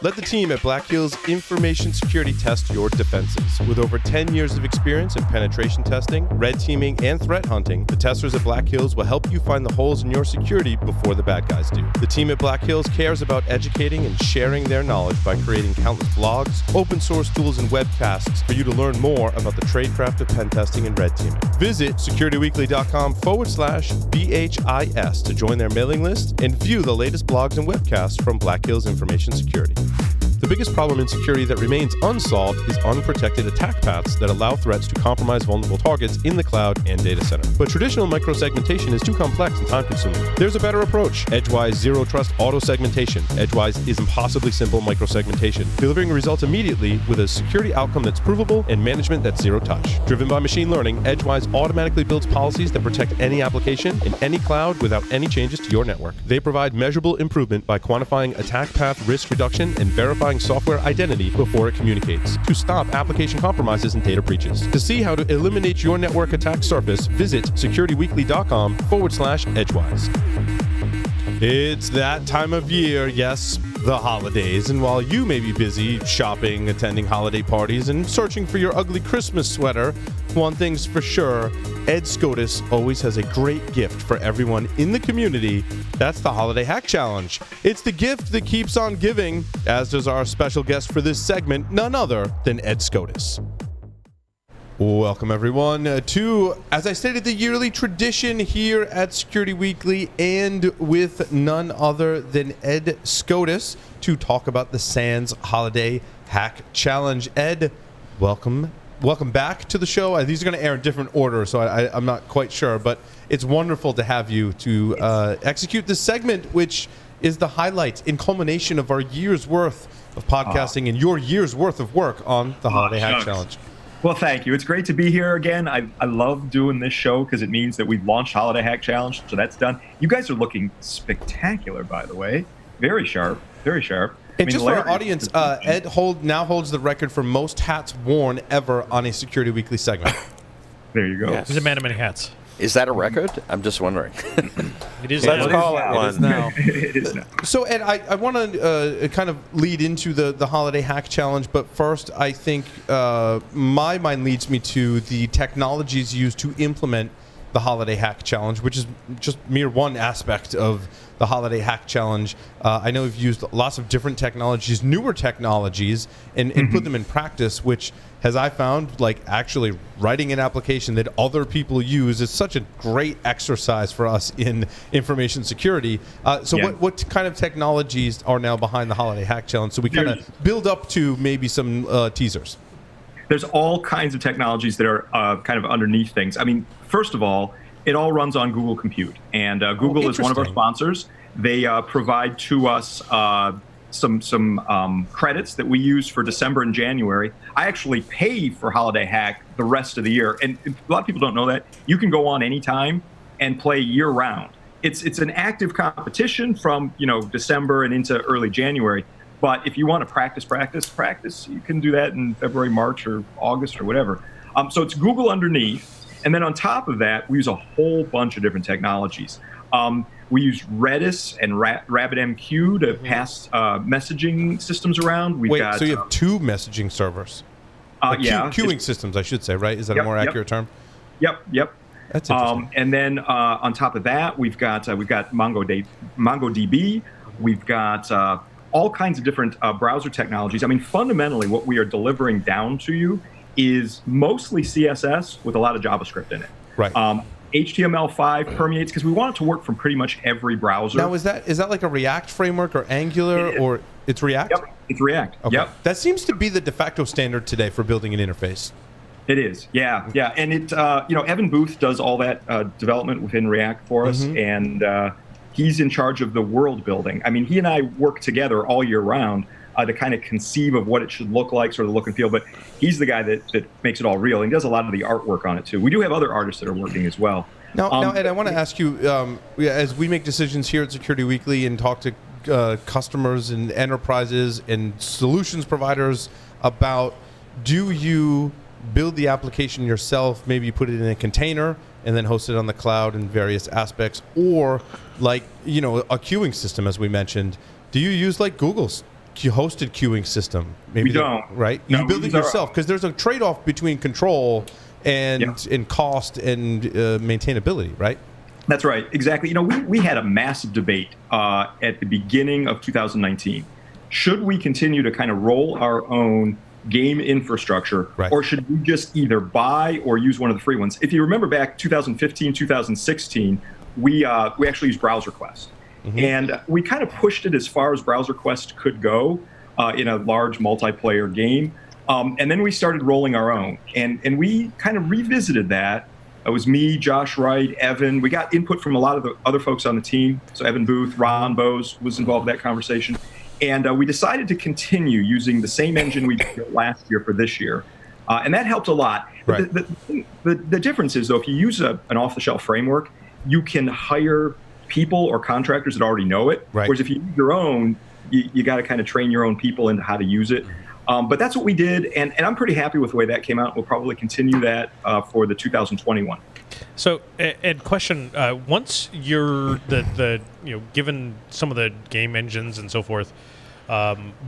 Let the team at Black Hills Information Security test your defenses. With over 10 years of experience in penetration testing, red teaming, and threat hunting, the testers at Black Hills will help you find the holes in your security before the bad guys do. The team at Black Hills cares about educating and sharing their knowledge by creating countless blogs, open source tools, and webcasts for you to learn more about the tradecraft of pen testing and red teaming. Visit securityweekly.com/BHIS to join their mailing list and view the latest blogs and webcasts from Black Hills Information Security. The biggest problem in security that remains unsolved is unprotected attack paths that allow threats to compromise vulnerable targets in the cloud and data center. But traditional micro-segmentation is too complex and time-consuming. There's a better approach: Edgewise Zero Trust Auto-Segmentation. Edgewise is impossibly simple micro-segmentation, delivering results immediately with a security outcome that's provable and management that's zero-touch. Driven by machine learning, Edgewise automatically builds policies that protect any application in any cloud without any changes to your network. They provide measurable improvement by quantifying attack path risk reduction and verifying software identity before it communicates to stop application compromises and data breaches. To see how to eliminate your network attack surface, visit securityweekly.com/Edgewise. It's that time of year, yes, the holidays. And while you may be busy shopping, attending holiday parties, and searching for your ugly Christmas sweater, one thing's for sure: Ed Skoudis always has a great gift for everyone in the community. That's the Holiday Hack Challenge. It's the gift that keeps on giving, as does our special guest for this segment, none other than Ed Skoudis. Welcome, everyone, to, as I stated, the yearly tradition here at Security Weekly, and with none other than Ed Skoudis to talk about the SANS Holiday Hack Challenge. Ed, welcome back to the show. These are going to air in different order, so I'm not quite sure, but it's wonderful to have you to execute this segment, which is the highlight and culmination of our year's worth of podcasting and your year's worth of work on the Holiday Hack Challenge. Well, thank you. It's great to be here again. I love doing this show because it means that we've launched Holiday Hack Challenge, so that's done. You guys are looking spectacular, by the way. Very sharp, very sharp. And just for our audience, Ed now holds the record for most hats worn ever on a Security Weekly segment. There you go. Yes. He's a man of many hats. Is that a record? I'm just wondering. It is. Let's call it one. It is now. So, Ed, I want to kind of lead into the Holiday Hack Challenge, but first, I think my mind leads me to the technologies used to implement the Holiday Hack Challenge, which is just mere one aspect of the Holiday Hack Challenge. I know you've used lots of different technologies, newer technologies, and put them in practice, which has, I found, like actually writing an application that other people use is such a great exercise for us in information security. What kind of technologies are now behind the Holiday Hack Challenge, so we kind of build up to maybe some teasers? There's all kinds of technologies that are kind of underneath things. I mean, first of all, it all runs on Google Compute, and Google is one of our sponsors. They provide to us some credits that we use for December and January. I actually pay for Holiday Hack the rest of the year, and a lot of people don't know that. You can go on anytime and play year-round. It's an active competition from December and into early January. But if you want to practice, you can do that in February, March, or August, or whatever. So it's Google underneath. And then on top of that, we use a whole bunch of different technologies. We use Redis and RabbitMQ to pass messaging systems around. So you have two messaging servers? Queuing systems, I should say, right? Is that a more accurate term? Yep. That's interesting. And then on top of that, we've got MongoDB. We've got all kinds of different browser technologies. I mean, fundamentally, what we are delivering down to you is mostly CSS with a lot of JavaScript in it. Right. HTML5 permeates because we want it to work from pretty much every browser. Now, is that like a React framework or Angular, or it's React? Yep, it's React. Okay. Yep. That seems to be the de facto standard today for building an interface. It is, yeah. And it, Evan Booth does all that development within React for us, and he's in charge of the world building. I mean, he and I work together all year round to kind of conceive of what it should look like, sort of look and feel. But he's the guy that makes it all real, and he does a lot of the artwork on it too. We do have other artists that are working as well. Now, Ed, I want to ask you, as we make decisions here at Security Weekly and talk to customers and enterprises and solutions providers about, do you build the application yourself, maybe put it in a container and then host it on the cloud in various aspects, or like, a queuing system, as we mentioned, do you use like Google's hosted queuing system. Maybe We don't. Right? No, You build we it use our yourself because there's a trade-off between control and cost and maintainability, right? That's right, exactly. You know, we had a massive debate at the beginning of 2019. Should we continue to kind of roll our own game infrastructure, or should we just either buy or use one of the free ones? If you remember back 2015, 2016, we actually used BrowserQuest. And we kind of pushed it as far as BrowserQuest could go in a large multiplayer game. And then we started rolling our own. And we kind of revisited that. It was me, Josh Wright, Evan. We got input from a lot of the other folks on the team. So Evan Booth, Ron Bose was involved in that conversation. And we decided to continue using the same engine we did last year for this year. And that helped a lot. Right. The difference is, though, if you use an off-the-shelf framework, you can hire people or contractors that already know it. Right. Whereas if you use your own, you got to kind of train your own people into how to use it. But that's what we did, and I'm pretty happy with the way that came out. We'll probably continue that for the 2021. So, Ed, question: once you're given some of the game engines and so forth,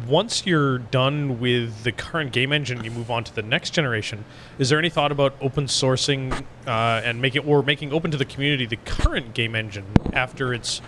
once you're done with the current game engine, you move on to the next generation. Is there any thought about open sourcing and making open to the community the current game engine after it's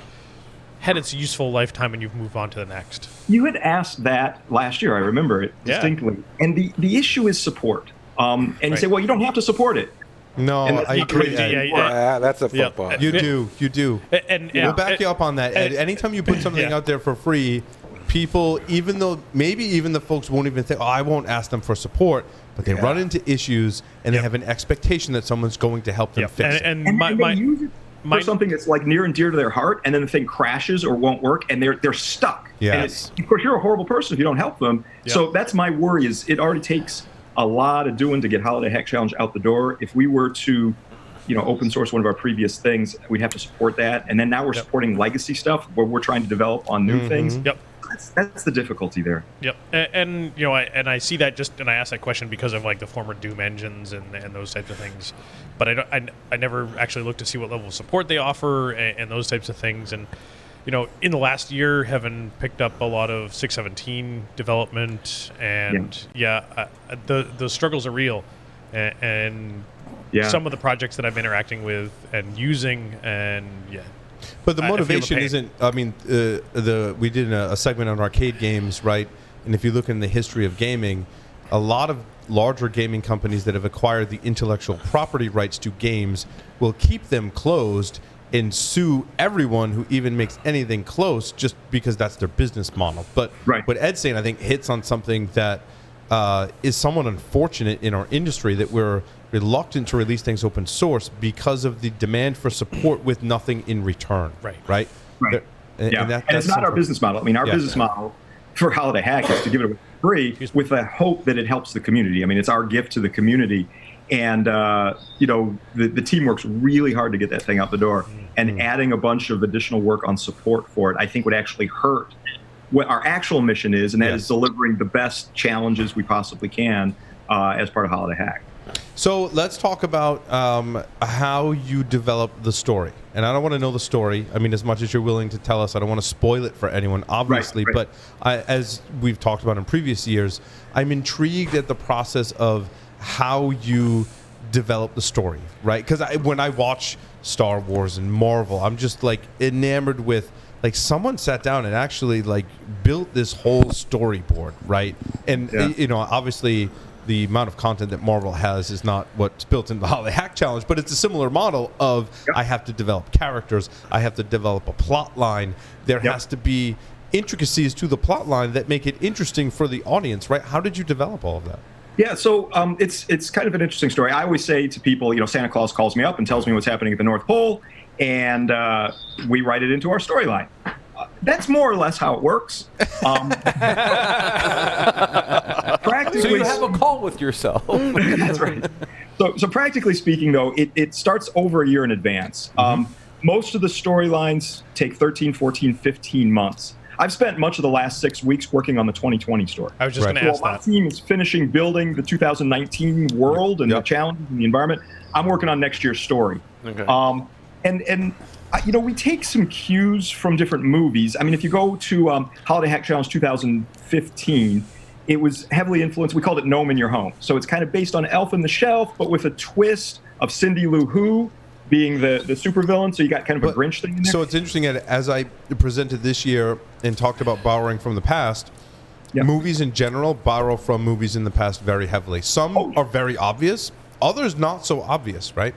had its useful lifetime and you've moved on to the next? You had asked that last year. I remember it distinctly. And the issue is support. And you say, well, you don't have to support it. No, I agree. That's a football. You do. And we'll back you up on that, Ed. Anytime you put something out there for free, people, even though maybe even the folks won't even think, I won't ask them for support, but they run into issues and they have an expectation that someone's going to help them fix it. And they use it for something that's like near and dear to their heart, and then the thing crashes or won't work, and they're stuck. Yes. And of course, you're a horrible person if you don't help them. So that's my worry. Is it already takes a lot of doing to get Holiday Hack Challenge out the door. If we were to, open source one of our previous things, we'd have to support that. And then now we're supporting legacy stuff where we're trying to develop on new things. That's the difficulty there. And I see that and I ask that question because of like the former Doom engines and those types of things, but I never actually looked to see what level of support they offer and those types of things. And in the last year, having picked up a lot of 617 development, and the struggles are real, and some of the projects that I'm interacting with and using, and But the motivation isn't. I mean, we did a segment on arcade games, right? And if you look in the history of gaming, a lot of larger gaming companies that have acquired the intellectual property rights to games will keep them closed and sue everyone who even makes anything close, just because that's their business model. But what Ed's saying, I think, hits on something that is somewhat unfortunate in our industry, that we're reluctant to release things open source because of the demand for support with nothing in return. Right. And it's not our business model. I mean, our business model for Holiday Hack is to give it away free with the hope that it helps the community. I mean, it's our gift to the community. And, the team works really hard to get that thing out the door. And adding a bunch of additional work on support for it, I think, would actually hurt what our actual mission is, and that is delivering the best challenges we possibly can as part of Holiday Hack. So let's talk about how you develop the story. And I don't want to know the story. I mean, as much as you're willing to tell us, I don't want to spoil it for anyone, obviously. But as we've talked about in previous years, I'm intrigued at the process of how you develop the story, right? Because when I watch Star Wars and Marvel, I'm just like enamored with, like, someone sat down and actually like built this whole storyboard, right? And obviously the amount of content that Marvel has is not what's built in the Holiday Hack Challenge, but it's a similar model of I have to develop characters, I have to develop a plot line. There has to be intricacies to the plot line that make it interesting for the audience, right? How did you develop all of that? Yeah, so it's kind of an interesting story. I always say to people, Santa Claus calls me up and tells me what's happening at the North Pole, and we write it into our storyline. That's more or less how it works. Practically, so you have a call with yourself. That's right. So practically speaking, though, it starts over a year in advance. Most of the storylines take 13, 14, 15 months. I've spent much of the last 6 weeks working on the 2020 story. I was just going to ask that. My team is finishing building the 2019 world and the challenges and the environment. I'm working on next year's story. And we take some cues from different movies. I mean, if you go to Holiday Hack Challenge 2015, it was heavily influenced. We called it Gnome in Your Home. So it's kind of based on Elf on the Shelf, but with a twist of Cindy Lou Who being the supervillain. So you got kind of a Grinch thing in there. So it's interesting, as I presented this year and talked about borrowing from the past, movies in general borrow from movies in the past very heavily. Some are very obvious, others not so obvious, right?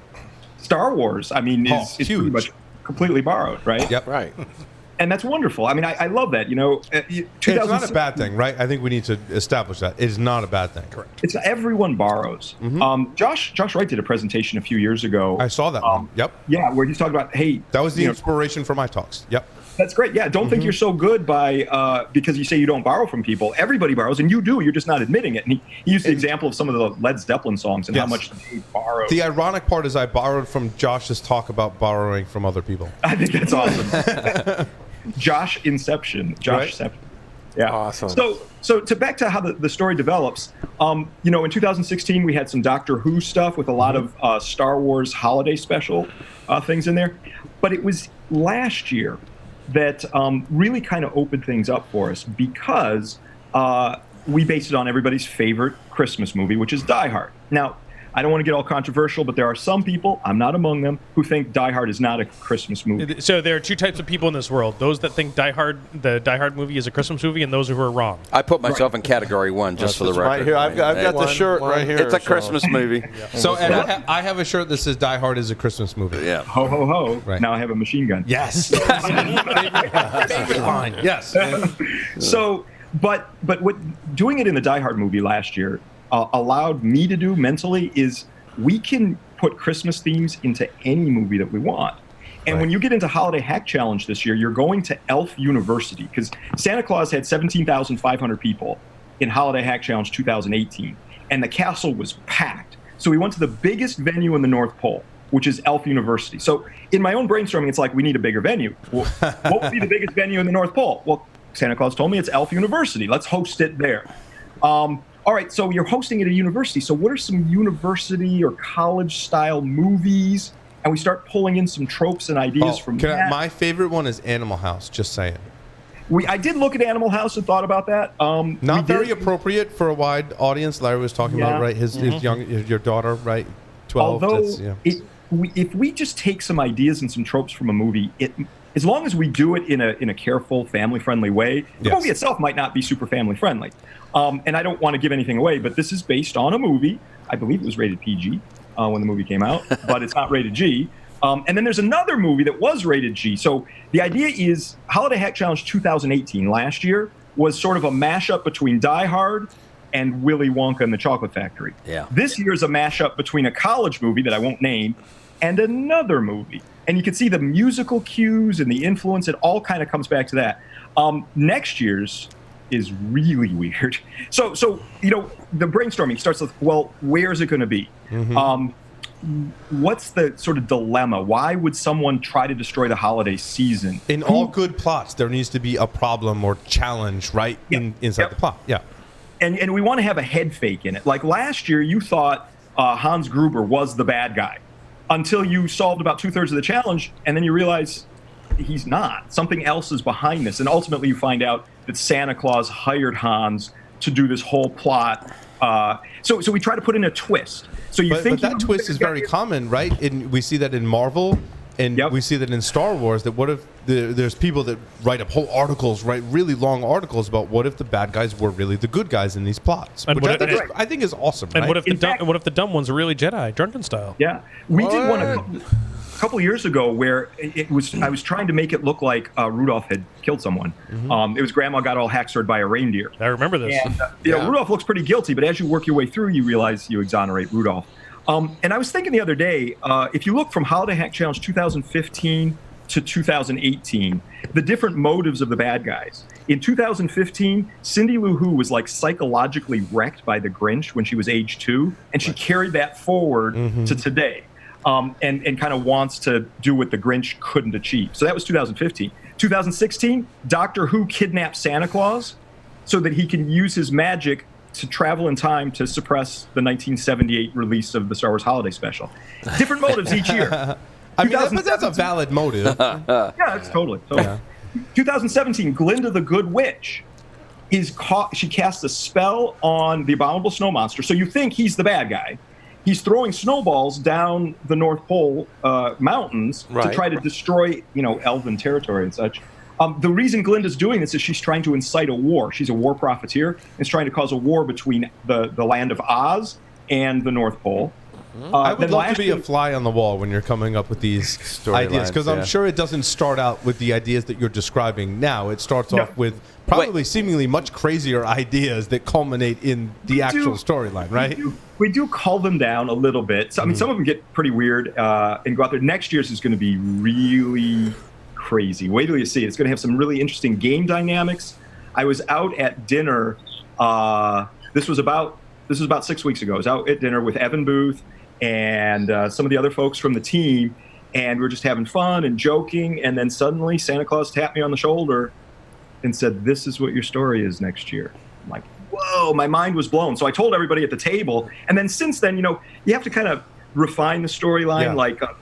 Star Wars, I mean, is huge. pretty much completely borrowed, right? Yep. Right. And that's wonderful. I mean, I love that. It's not a bad thing, right? I think we need to establish that. It is not a bad thing. Correct. It's everyone borrows. Josh Wright did a presentation a few years ago. I saw that one. Yep. Yeah, where he's talking about, hey, That was the inspiration for my talks. Yep. that's great. Yeah, don't think you're so good by because you say you don't borrow from people. Everybody borrows, and you do. You're just not admitting it. And he used the example of some of the Led Zeppelin songs and how much they borrow. The ironic part is I borrowed from Josh's talk about borrowing from other people. I think that's awesome. Josh Inception. Yeah. Awesome. So back to how the story develops. In 2016 we had some Doctor Who stuff with a lot of Star Wars holiday special things in there, but it was last year that really kind of opened things up for us because we based it on everybody's favorite Christmas movie, which is Die Hard. Now, I don't want to get all controversial, but there are some people, I'm not among them, who think Die Hard is not a Christmas movie. So there are two types of people in this world: those that think the Die Hard movie is a Christmas movie, and those who are wrong. I put myself in category 1 just for the record. Right here, I've got the shirt right here. It's a Christmas movie. So, and I have a shirt that says Die Hard is a Christmas movie. Yeah. Ho, ho, ho. Right. Now I have a machine gun. Yes. Favorite line. Yes. So, but what doing it in the Die Hard movie last year allowed me to do mentally is we can put Christmas themes into any movie that we want. And when you get into Holiday Hack Challenge this year, you're going to Elf University because Santa Claus had 17,500 people in Holiday Hack Challenge 2018, and the castle was packed. So we went to the biggest venue in the North Pole, which is Elf University. So in my own brainstorming, it's like, we need a bigger venue. Well, what would be the biggest venue in the North Pole? Well, Santa Claus told me it's Elf University. Let's host it there. All right, so you're hosting it at a university. So what are some university or college-style movies? And we start pulling in some tropes and ideas from that. My favorite one is Animal House, just saying. I did look at Animal House and thought about that. Not very appropriate for a wide audience. Larry was talking about, right? His your daughter, right? 12. Although, if we just take some ideas and some tropes from a movie, as long as we do it in a careful, family-friendly way, the movie itself might not be super family-friendly. And I don't want to give anything away, but this is based on a movie. I believe it was rated PG when the movie came out, but it's not rated G. And then there's another movie that was rated G. So the idea is Holiday Hack Challenge 2018 last year was sort of a mashup between Die Hard and Willy Wonka and the Chocolate Factory. Yeah. This year is a mashup between a college movie that I won't name and another movie. And you can see the musical cues and the influence. It all kind of comes back to that. Next year's is really weird. So the brainstorming starts with, well, where's it going to be? What's the sort of dilemma? Why would someone try to destroy the holiday season? In all good plots, there needs to be a problem or challenge, right? Inside the plot. Yeah. And we want to have a head fake in it. Like last year, you thought Hans Gruber was the bad guy until you solved about 2/3 of the challenge, and then you realize he's not. Something else is behind this. And ultimately, you find out that Santa Claus hired Hans to do this whole plot. So we try to put in a twist. So but that twist is very common, right? We see that in Marvel, and we see that in Star Wars. That what if there's people that write up whole articles, write really long articles about what if the bad guys were really the good guys in these plots, which I think is awesome. And right? what if the dumb ones are really Jedi, drunken style? Yeah, we did one a couple years ago where I was trying to make it look like Rudolph had killed someone. It was Grandma got all hacksaw by a reindeer. I remember this. And, Rudolph looks pretty guilty, but as you work your way through, you realize you exonerate Rudolph. And I was thinking the other day, if you look from Holiday Hack Challenge 2015 to 2018, the different motives of the bad guys. In 2015, Cindy Lou Who was like psychologically wrecked by the Grinch when she was age 2, and she carried that forward to today. And kind of wants to do what the Grinch couldn't achieve. So that was 2015. 2016, Doctor Who kidnapped Santa Claus so that he can use his magic to travel in time to suppress the 1978 release of the Star Wars Holiday Special. Different motives each year. I mean, but that's a valid motive. Yeah, it's totally. Yeah. 2017, Glinda the Good Witch is caught. She casts a spell on the abominable snow monster. So you think he's the bad guy. He's throwing snowballs down the North Pole mountains to try to destroy, elven territory and such. The reason Glinda's doing this is she's trying to incite a war. She's a war profiteer and is trying to cause a war between the land of Oz and the North Pole. I would love to be a fly on the wall when you're coming up with these ideas, because I'm sure it doesn't start out with the ideas that you're describing now. It starts off with probably seemingly much crazier ideas that culminate in the actual storyline, right? We do cull them down a little bit. So, I mean, some of them get pretty weird and go out there. Next year's is going to be really crazy. Wait till you see it. It's going to have some really interesting game dynamics. I was out at dinner. This was about 6 weeks ago. I was out at dinner with Evan Booth and some of the other folks from the team, and we were just having fun and joking, and then suddenly Santa Claus tapped me on the shoulder and said, "This is what your story is next year." I'm like, whoa, my mind was blown. So I told everybody at the table, and then since then, you have to kind of refine the storyline,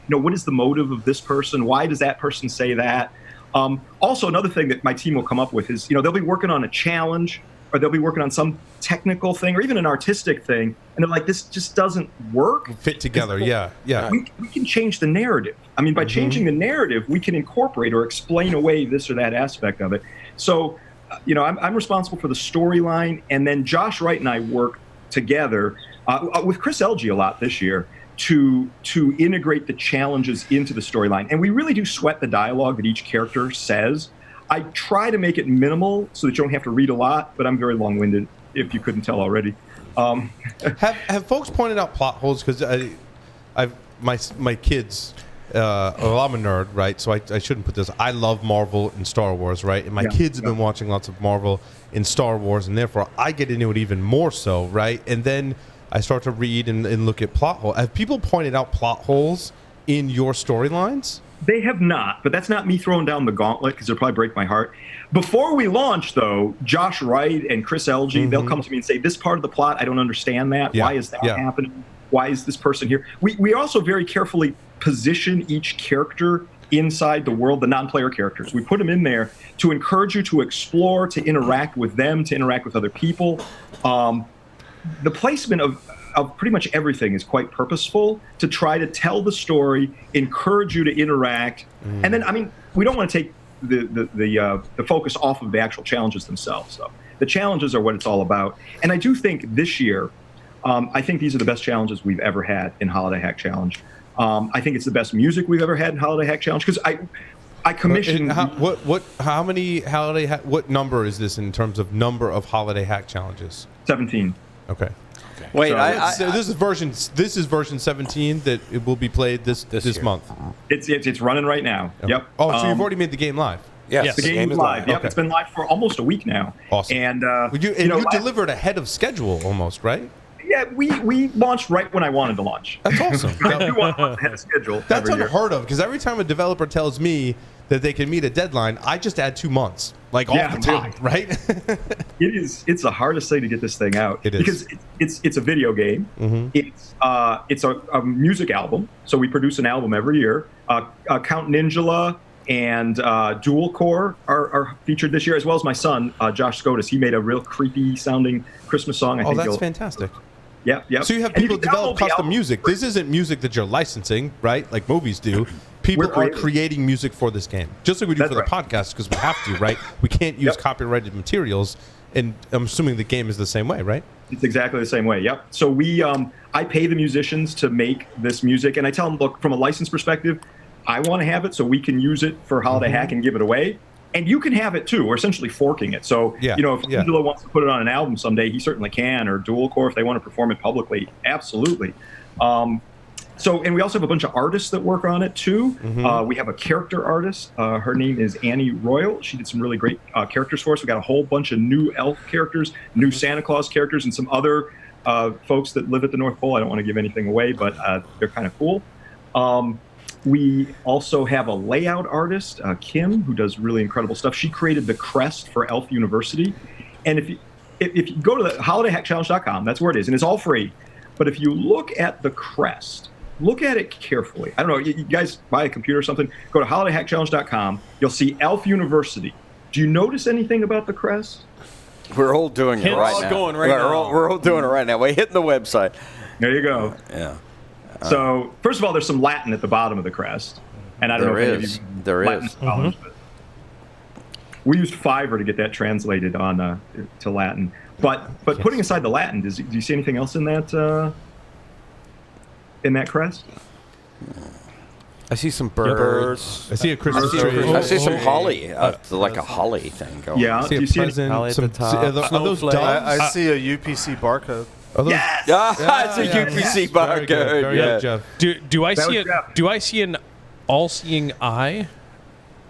what is the motive of this person? Why does that person say that? Also, another thing that my team will come up with is, they'll be working on a challenge, or they'll be working on some technical thing or even an artistic thing, and they're like, this just doesn't work. Fit together, yeah. We can change the narrative. I mean, by changing the narrative, we can incorporate or explain away this or that aspect of it. So, I'm responsible for the storyline, and then Josh Wright and I work together with Chris Elgie a lot this year to integrate the challenges into the storyline. And we really do sweat the dialogue that each character says. I try to make it minimal so that you don't have to read a lot, but I'm very long-winded, if you couldn't tell already. Have folks pointed out plot holes? Because my kids, well, I'm a nerd, right? So I shouldn't put this. I love Marvel and Star Wars, right? And my kids have been watching lots of Marvel and Star Wars, and therefore I get into it even more so, right? And then I start to read and look at plot holes. Have people pointed out plot holes in your storylines? They have not, but that's not me throwing down the gauntlet, because it'll probably break my heart. Before we launch, though, Josh Wright and Chris Elgie, they'll come to me and say, this part of the plot, I don't understand that. Why is that happening? Why is this person here? We also very carefully position each character inside the world, the non-player characters. We put them in there to encourage you to explore, to interact with them, to interact with other people. The placement of pretty much everything is quite purposeful to try to tell the story, encourage you to interact, and then, I mean, we don't want to take the focus off of the actual challenges themselves. So the challenges are what it's all about, and I do think this year, I think these are the best challenges we've ever had in Holiday Hack Challenge. I think it's the best music we've ever had in Holiday Hack Challenge, because I commissioned. What number is this in terms of number of Holiday Hack Challenges? 17. Okay. Wait, so this is version 17 that it will be played this month. It's running right now. Okay. Yep. Oh, so you've already made the game live? Yes. The game is live. Yep. Okay. It's been live for almost a week now. Awesome. And you delivered ahead of schedule almost, right? Yeah, we launched right when I wanted to launch. That's awesome. I do want to launch ahead of schedule. That's every unheard of, because every time a developer tells me that they can meet a deadline, I just add 2 months, off the top, right? It's the hardest thing to get this thing out. It is. Because it's a video game. It's a music album. So we produce an album every year. Count Ninjala and Dual Core are featured this year, as well as my son, Josh Skoudis. He made a real creepy sounding Christmas song. I think that's fantastic. Yep. So you have people develop custom music. This isn't music that you're licensing, right? Like movies do. People are creating music for this game, just like we do for the podcast, because we have to, right? We can't use copyrighted materials, and I'm assuming the game is the same way, right? It's exactly the same way. Yep. So I pay the musicians to make this music, and I tell them, look, from a license perspective, I want to have it so we can use it for Holiday Hack and give it away. And you can have it too. We're essentially forking it. So, if Angelo wants to put it on an album someday, he certainly can, or Dual Core if they want to perform it publicly, absolutely. And we also have a bunch of artists that work on it too. We have a character artist. Her name is Annie Royal. She did some really great characters for us. We got a whole bunch of new elf characters, new Santa Claus characters, and some other folks that live at the North Pole. I don't want to give anything away, but they're kind of cool. We also have a layout artist, Kim, who does really incredible stuff. She created the crest for Elf University. And if you go to the holidayhackchallenge.com, that's where it is, and it's all free. But if you look at the crest, look at it carefully. I don't know, you guys buy a computer or something, go to holidayhackchallenge.com. You'll see Elf University. Do you notice anything about the crest? We're all doing it right now. We're all doing it right now. We're hitting the website. There you go. Yeah. So, first of all, there's some Latin at the bottom of the crest. And I don't know if any of you There Latin is. scholars, but we used Fiverr to get that translated on to Latin. But putting aside the Latin, do you see anything else in that crest? I see some birds. I see a Christmas tree. I see some holly, like a holly thing going. Yeah. I see Do a you see present. Holly at Some, the top. are those doves? I see a UPC barcode. Are those, Yes! It's a UPC Very good. barcode. Very Yeah. good, Jeff. Do I That see was Jeff. do I see an all-seeing eye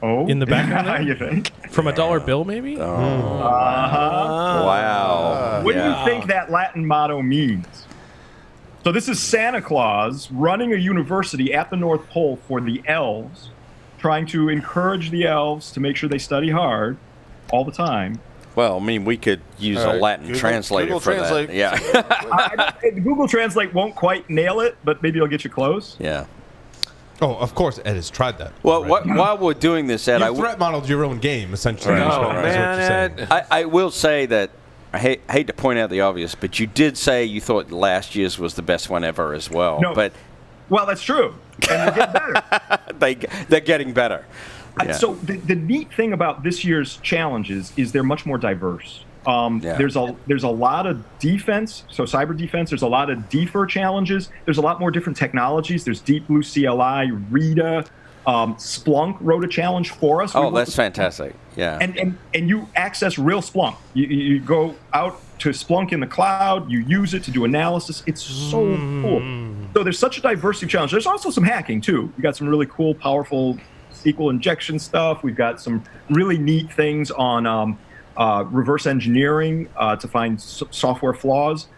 Oh, in the background there? you think? from a dollar bill, maybe? Wow. What do you think that Latin motto means? So this is Santa Claus running a university at the North Pole for the elves, trying to encourage the elves to make sure they study hard all the time. Well, I mean, we could use a Latin translator Google for Translate. that. Yeah. Google Translate won't quite nail it, but maybe it'll get you close. Yeah. Oh, of course, Ed has tried that. Well, right? while we're doing this, Ed, You threat modeled your own game, essentially. Right. is Oh, what you're man, saying. Ed. I will say that I hate to point out the obvious, but you did say you thought last year's was the best one ever as well. No. But Well, that's true, and we're getting better. they're getting better. Yeah. So the neat thing about this year's challenges is they're much more diverse. There's a lot of defense, so cyber defense. There's a lot of defer challenges. There's a lot more different technologies. There's Deep Blue CLI, Rita, Splunk wrote a challenge for us. Oh, that's fantastic. Yeah. And you access real Splunk. You go out to Splunk in the cloud. You use it to do analysis. It's so cool. So there's such a diversity of challenges. There's also some hacking too. We got some really cool, powerful SQL injection stuff. We've got some really neat things on reverse engineering to find software flaws.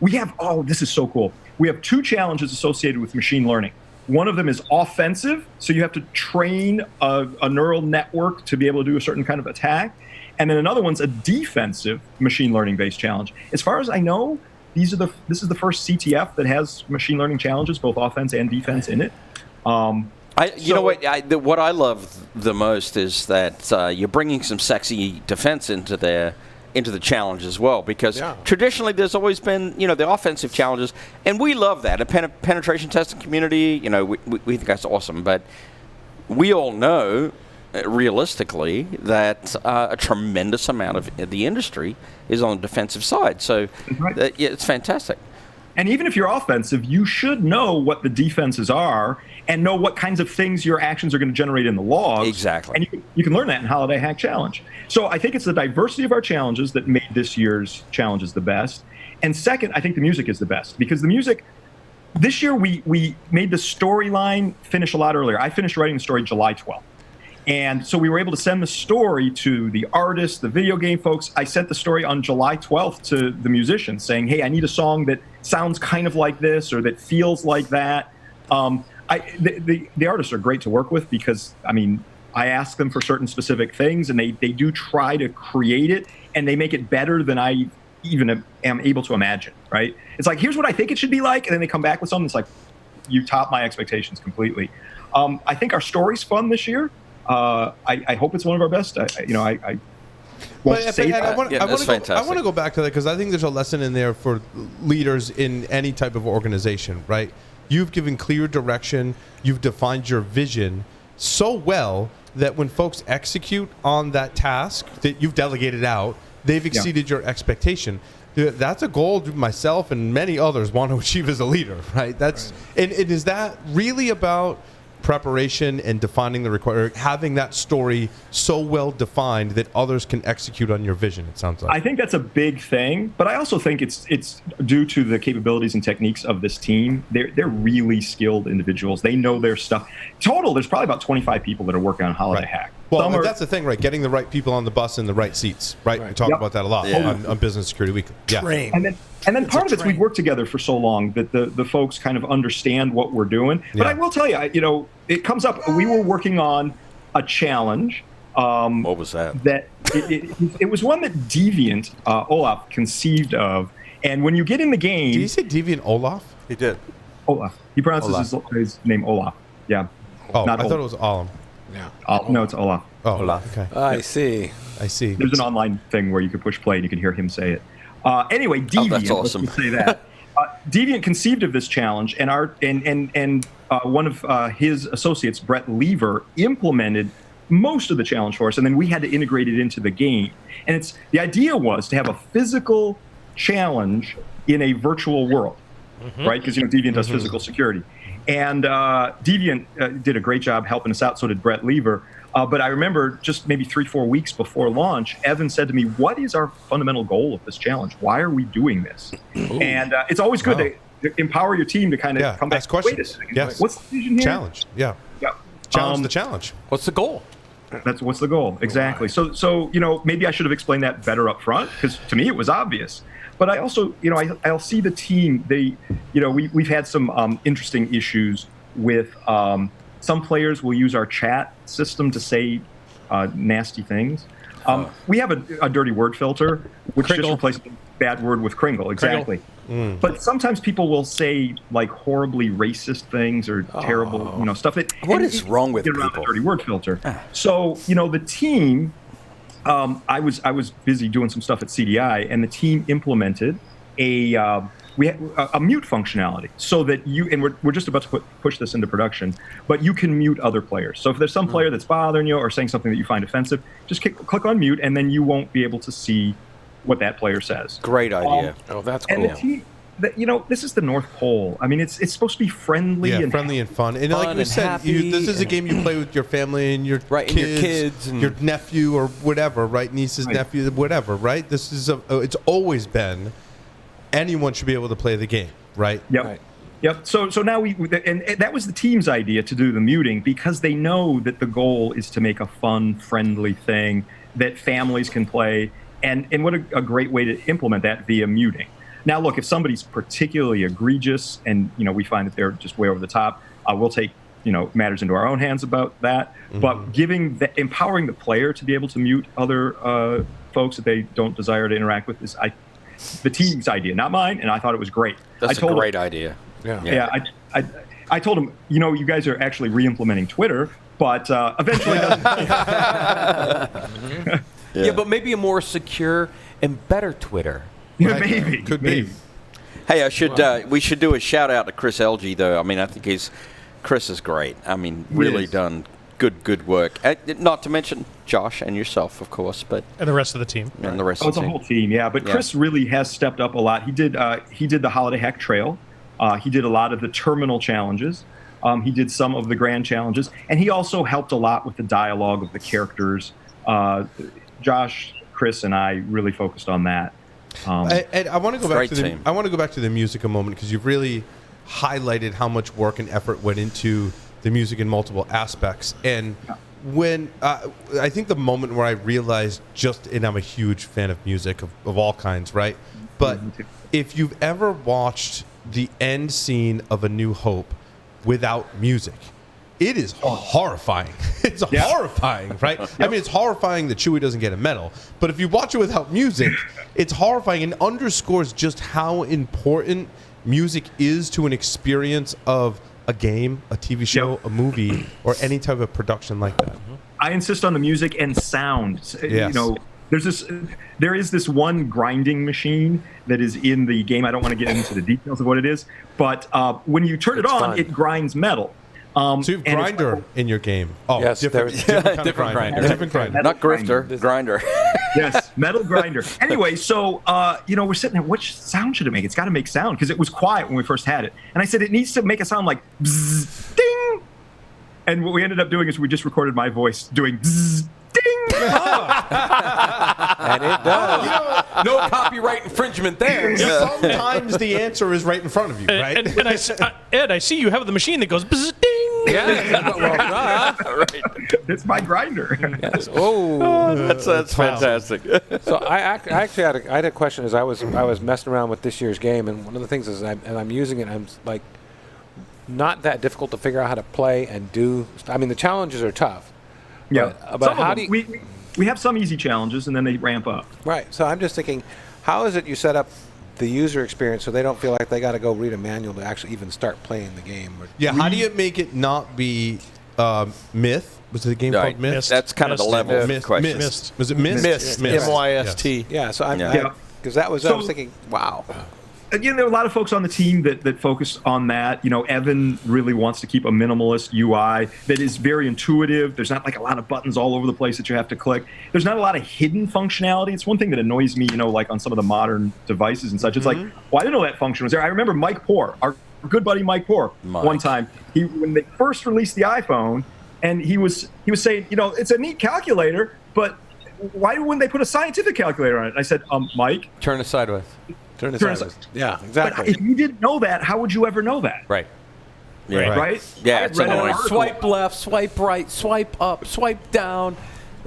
We have, this is so cool. We have 2 challenges associated with machine learning. One of them is offensive, so you have to train a neural network to be able to do a certain kind of attack. And then another one's a defensive machine learning-based challenge. As far as I know, this is the first CTF that has machine learning challenges, both offense and defense in it. You know what I love the most is that you're bringing some sexy defense into the challenge as well, because traditionally there's always been, the offensive challenges, and we love that. A penetration testing community, we think that's awesome, but we all know realistically that a tremendous amount of the industry is on the defensive side. So it's fantastic. And even if you're offensive, you should know what the defenses are and know what kinds of things your actions are going to generate in the logs. Exactly. And you can learn that in Holiday Hack Challenge. So I think it's the diversity of our challenges that made this year's challenges the best. And second, I think the music is the best, because the music, this year we made the storyline finish a lot earlier. I finished writing the story July 12th. And so we were able to send the story to the artists, the video game folks. I sent the story on July 12th to the musicians saying, hey, I need a song that sounds kind of like this or that feels like that. The artists are great to work with because, I ask them for certain specific things, and they do try to create it, and they make it better than I even am able to imagine, right? It's like, here's what I think it should be like, and then they come back with something that's like, you top my expectations completely. I think our story's fun this year. I hope it's one of our best. I won't say that. I want to go back to that because I think there's a lesson in there for leaders in any type of organization, right? You've given clear direction. You've defined your vision so well that when folks execute on that task that you've delegated out, they've exceeded your expectation. That's a goal myself and many others want to achieve as a leader, right? And is that really about preparation and defining the having that story so well defined that others can execute on your vision, it sounds like? I think that's a big thing, but I also think it's due to the capabilities and techniques of this team. They're really skilled individuals. They know their stuff. Total, there's probably about 25 people that are working on Holiday Hack. Well, that's the thing, right? Getting the right people on the bus in the right seats, right? We talk about that a lot on Business Security Week. Yeah. And then part of it's we've worked together for so long that the folks kind of understand what we're doing. But I will tell you, it comes up. We were working on a challenge. What was that? That it was one that Deviant Olaf conceived of. And when you get in the game, did you say Deviant Olaf? He did. Olaf. He pronounces his name Olaf. Yeah. Oh, Not I thought it Olaf. was Olaf. Yeah. No, it's Olaf. Oh, Olaf. okay. I see. I see. There's an online thing where you can push play and you can hear him say it. Anyway, Deviant. that's awesome. Let's just say that. Deviant conceived of this challenge, and one of his associates, Brett Lever, implemented most of the challenge for us, and then we had to integrate it into the game. And the idea was to have a physical challenge in a virtual world, right? Because Deviant does physical security, and Deviant did a great job helping us out. So did Brett Lever. But I remember just maybe 3-4 weeks before launch, Evan said to me, "What is our fundamental goal of this challenge? Why are we doing this?" And it's always good to empower your team to kind of come back. Ask questions. Wait a second. Yes. What's the vision here? Challenge. Yeah. Yeah. Challenge the challenge. What's the goal? What's the goal exactly. So maybe I should have explained that better up front, because to me it was obvious. But I also I'll see the team. We've had some interesting issues with some players will use our chat system to say nasty things. We have a dirty word filter, which Kringle. just replaces a bad word with Kringle. Exactly. But sometimes people will say like horribly racist things or terrible, stuff. What is wrong with get around people? the dirty word filter? So the team. I was busy doing some stuff at CDI, and the team implemented a mute functionality, so that we're just about to push this into production, but you can mute other players. So if there's some player that's bothering you or saying something that you find offensive, just click on mute, and then you won't be able to see what that player says. Great idea. That's cool. And the team, this is the North Pole. I mean, it's supposed to be friendly and friendly and fun. And Fun like we and said, happy this is a game you play with your family and your Right, and your kids and- your nephew or whatever, right? Nieces, nephew, whatever, right? This is it's always been anyone should be able to play the game, right? Yep. Right. Yep. So now and that was the team's idea to do the muting, because they know that the goal is to make a fun, friendly thing that families can play, and what a great way to implement that via muting. Now, look, if somebody's particularly egregious and we find that they're just way over the top, we'll take matters into our own hands about that. But empowering the player to be able to mute other folks that they don't desire to interact with is the team's idea, not mine, and I thought it was great. That's a great idea. Yeah. I told him, you guys are actually re-implementing Twitter, but eventually. Yeah, but maybe a more secure and better Twitter. Maybe. Could be. Hey, we should do a shout out to Chris Elgie, though. I mean, I think Chris is great. I mean, really done good work. Not to mention Josh and yourself, of course, but And the rest of the team. and the rest Oh, of it's the a team. whole team, yeah. But Chris really has stepped up a lot. He did the Holiday Hack Trail. He did a lot of the terminal challenges. He did some of the grand challenges, and he also helped a lot with the dialogue of the characters. Josh, Chris, and I really focused on that. And I want to go back Great to the team. I want to go back to the music a moment, because you've really highlighted how much work and effort went into the music in multiple aspects. And when I think the moment where I realized and I'm a huge fan of music of all kinds, right? But if you've ever watched the end scene of A New Hope without music, it is horrifying. It's horrifying, right? I mean, it's horrifying that Chewie doesn't get a medal. But if you watch it without music, it's horrifying and underscores just how important music is to an experience of a game, a TV show, a movie, or any type of production like that. I insist on the music and sound. Yes. There is this one grinding machine that is in the game. I don't want to get into the details of what it is, but when you turn it on, fun. it grinds metal. So you have and it's grinder in your game. Oh, Yes, different there's- kind of different grinder. Different grinder. Not grifter, grinder. Yes, metal grinder. Anyway, so we're sitting there. Which sound should it make? It's got to make sound, because it was quiet when we first had it. And I said it needs to make a sound like bzzz, ding. And what we ended up doing is we just recorded my voice doing bzzz, ding. And it does. No copyright infringement there. Sometimes the answer is right in front of you, right? And Ed, I see you have the machine that goes bzz, ding. Yeah. Right. It's my grinder. Yes. Oh. That's fantastic. So I actually had a question as I was messing around with this year's game, and one of the things is I'm using it. I'm like not that difficult to figure out how to play and do. I mean, the challenges are tough. Yeah, But some how of do them, you? we have some easy challenges, and then they ramp up. Right. So I'm just thinking, how is it you set up the user experience, so they don't feel like they got to go read a manual to actually even start playing the game. Yeah, how do you make it not be Myth? Was it a game called Myth? That's kind of the level of question. Mist. Was it Mist? Mist. Mist. MYST. Yeah, so Yeah. because that was I was thinking, wow. Again, there are a lot of folks on the team that focus on that. You know, Evan really wants to keep a minimalist UI that is very intuitive. There's not like a lot of buttons all over the place that you have to click. There's not a lot of hidden functionality. It's one thing that annoys me, you know, like on some of the modern devices and such. It's like, well, I didn't know that function was there. I remember Mike Poor, our good buddy Mike Poor, one time, when they first released the iPhone, and he was saying, you know, it's a neat calculator, but why wouldn't they put a scientific calculator on it? And I said, Mike, Turn it sideways. Turn this on. Yeah, exactly. but if you didn't know that, how would you ever know that? Right. Yeah. Right? Yeah, I it's read an annoying. article- Swipe left, swipe right, swipe up, swipe down.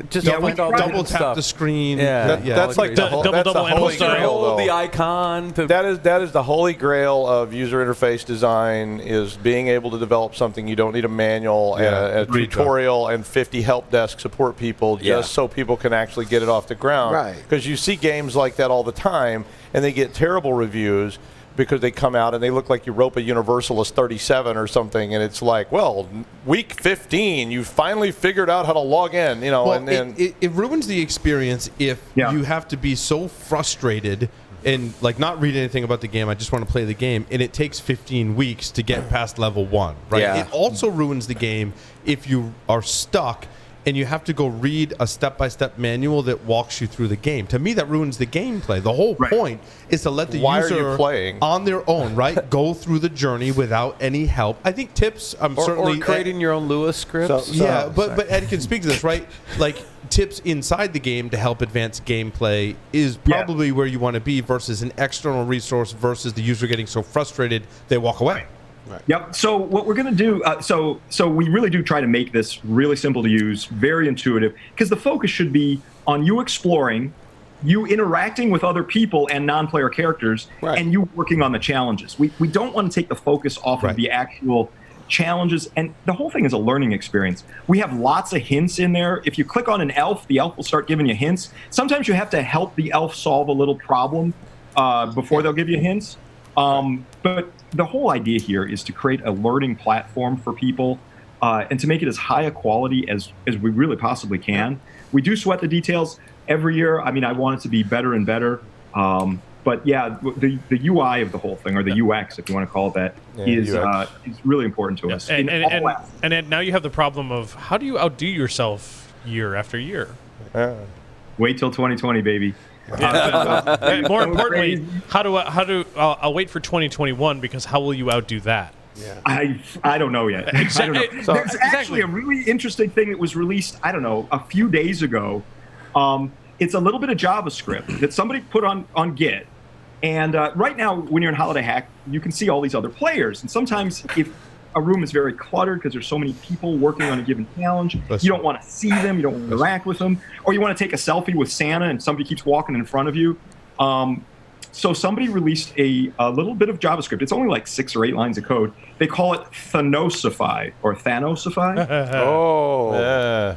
Just Yeah, find we all tried the Double hidden tap stuff. the screen. Yeah, that's like the whole, double that's the holy emphasize. grail, Hold though. the icon. To, That is the holy grail of user interface design, is being able to develop something you don't need a manual and a tutorial and 50 help desk support people just so people can actually get it off the ground. Right. Because you see games like that all the time, and they get terrible reviews because they come out and they look like Europa Universalis 37 or something, and it's like, well, week 15, you finally figured out how to log in, you know, Well, and then it ruins the experience if you have to be so frustrated and like not read anything about the game. I just want to play the game, and it takes 15 weeks to get past level 1. Right. Yeah. It also ruins the game if you are stuck and you have to go read a step-by-step manual that walks you through the game. To me, that ruins the gameplay. The whole point is to let the Why are user you playing? on their own, right, go through the journey without any help. I think tips. Certainly or creating your own Lua scripts. yeah, but Ed can speak to this, right? Like tips inside the game to help advance gameplay is probably where you want to be versus an external resource versus the user getting so frustrated they walk away. Right. Yep. So what we're going to do, so we really do try to make this really simple to use, very intuitive, because the focus should be on you exploring, you interacting with other people and non-player characters, and you working on the challenges. We don't want to take the focus off of the actual challenges, and the whole thing is a learning experience. We have lots of hints in there. If you click on an elf, the elf will start giving you hints. Sometimes you have to help the elf solve a little problem before they'll give you hints. But the whole idea here is to create a learning platform for people and to make it as high a quality as we really possibly can. We do sweat the details every year. I mean, I want it to be better and better. But yeah, the UI of the whole thing, or the UX, if you want to call it that, is really important to us. And Ed, now you have the problem of how do you outdo yourself year after year? Wait till 2020, baby. And more importantly, I'll wait for 2021 because how will you outdo that? I don't know yet. I don't know. There's actually a really interesting thing that was released, I don't know, a few days ago. It's a little bit of JavaScript that somebody put on Git. And right now, when you're in Holiday Hack, you can see all these other players. And sometimes if a room is very cluttered because there's so many people working on a given challenge, you don't want to see them, you don't want to interact with them, or you want to take a selfie with Santa and somebody keeps walking in front of you. So somebody released a little bit of JavaScript. It's only like 6 or 8 lines of code. They call it Thanosify or Thanosify.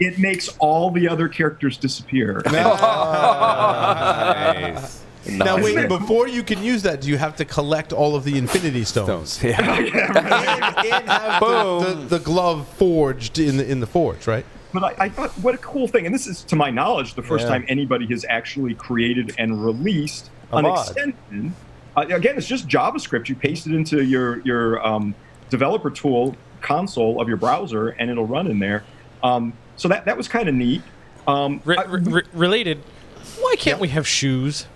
It makes all the other characters disappear. Nice. Now wait, before you can use that, do you have to collect all of the Infinity Stones? And have the glove forged in the forge, right? But I thought, what a cool thing. And this is, to my knowledge, the first time anybody has actually created and released an extension. Again, it's just JavaScript. You paste it into your developer tool console of your browser, and it'll run in there. So that was kind of neat. Related, why can't we have shoes?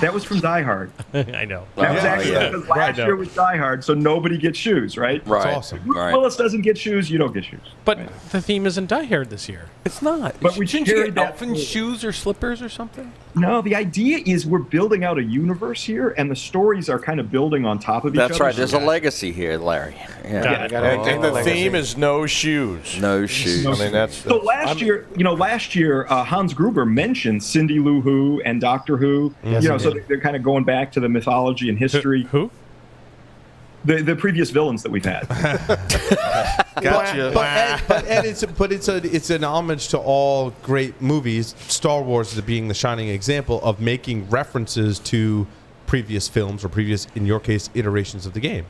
That was from Die Hard. I know. That was actually because last year was Die Hard, so nobody gets shoes, right? Right. That's awesome. Willis doesn't get shoes, you don't get shoes. But the theme isn't Die Hard this year. It's not. But we Shouldn't you carried get that elfin shoes or slippers or something? No, the idea is we're building out a universe here, and the stories are kind of building on top of each other. That's right. There's a legacy here, Larry. Got it. and the theme is no shoes. No shoes. I mean, that's So last year, Hans Gruber mentioned Cindy Lou Who and Doctor Who. So they're kind of going back to the mythology and history. Who? The previous villains that we've had. Gotcha. It's an homage to all great movies. Star Wars being the shining example of making references to previous films or previous, in your case, iterations of the game.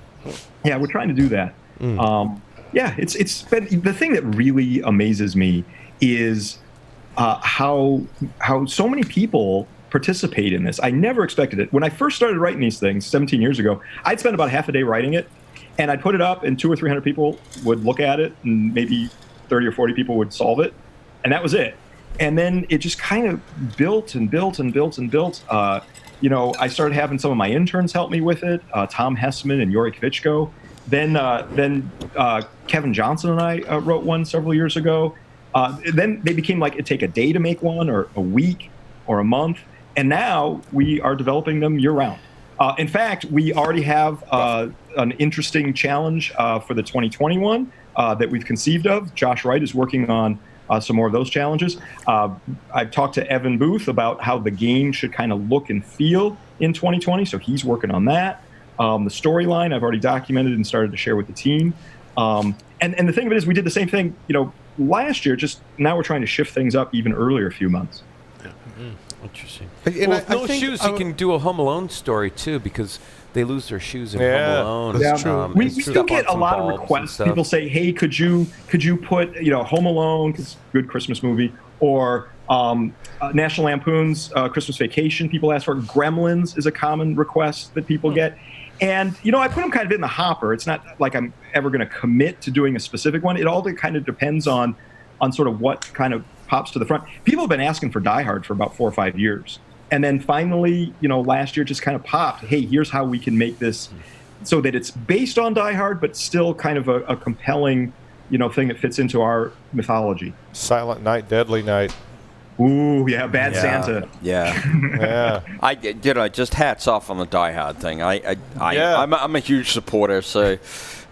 Yeah, we're trying to do that. It's been, the thing that really amazes me is how so many people participate in this. I never expected it. When I first started writing these things 17 years ago, I'd spend about half a day writing it, and I'd put it up, and 200 or 300 people would look at it, and maybe 30 or 40 people would solve it, and that was it. And then it just kind of built and built and built and built. I started having some of my interns help me with it, Tom Hessman and Yori Kvichko. Then Kevin Johnson and I wrote one several years ago. Then they became like it'd take a day to make one, or a week, or a month. And now we are developing them year-round. In fact, we already have an interesting challenge for the 2021 that we've conceived of. Josh Wright is working on some more of those challenges. I've talked to Evan Booth about how the game should kind of look and feel in 2020, so he's working on that. The storyline I've already documented and started to share with the team. And the thing of it is, we did the same thing, last year. Just now we're trying to shift things up even earlier, a few months. Interesting. And With no shoes, you can do a Home Alone story too, because they lose their shoes in Home Alone. That's true. We still get a lot of requests. People say, "Hey, could you put Home Alone, 'cause it's a good Christmas movie, or National Lampoon's Christmas Vacation?" People ask for Gremlins is a common request that people get. And, I put them kind of in the hopper. It's not like I'm ever going to commit to doing a specific one. It all kind of depends on sort of what kind of pops to the front. People have been asking for Die Hard for about 4 or 5 years. And then finally, last year just kind of popped. Hey, here's how we can make this so that it's based on Die Hard, but still kind of a compelling, thing that fits into our mythology. Silent Night, Deadly Night. Ooh, yeah, Bad Santa. Yeah. Yeah. Just hats off on the Die Hard thing. I'm a huge supporter, so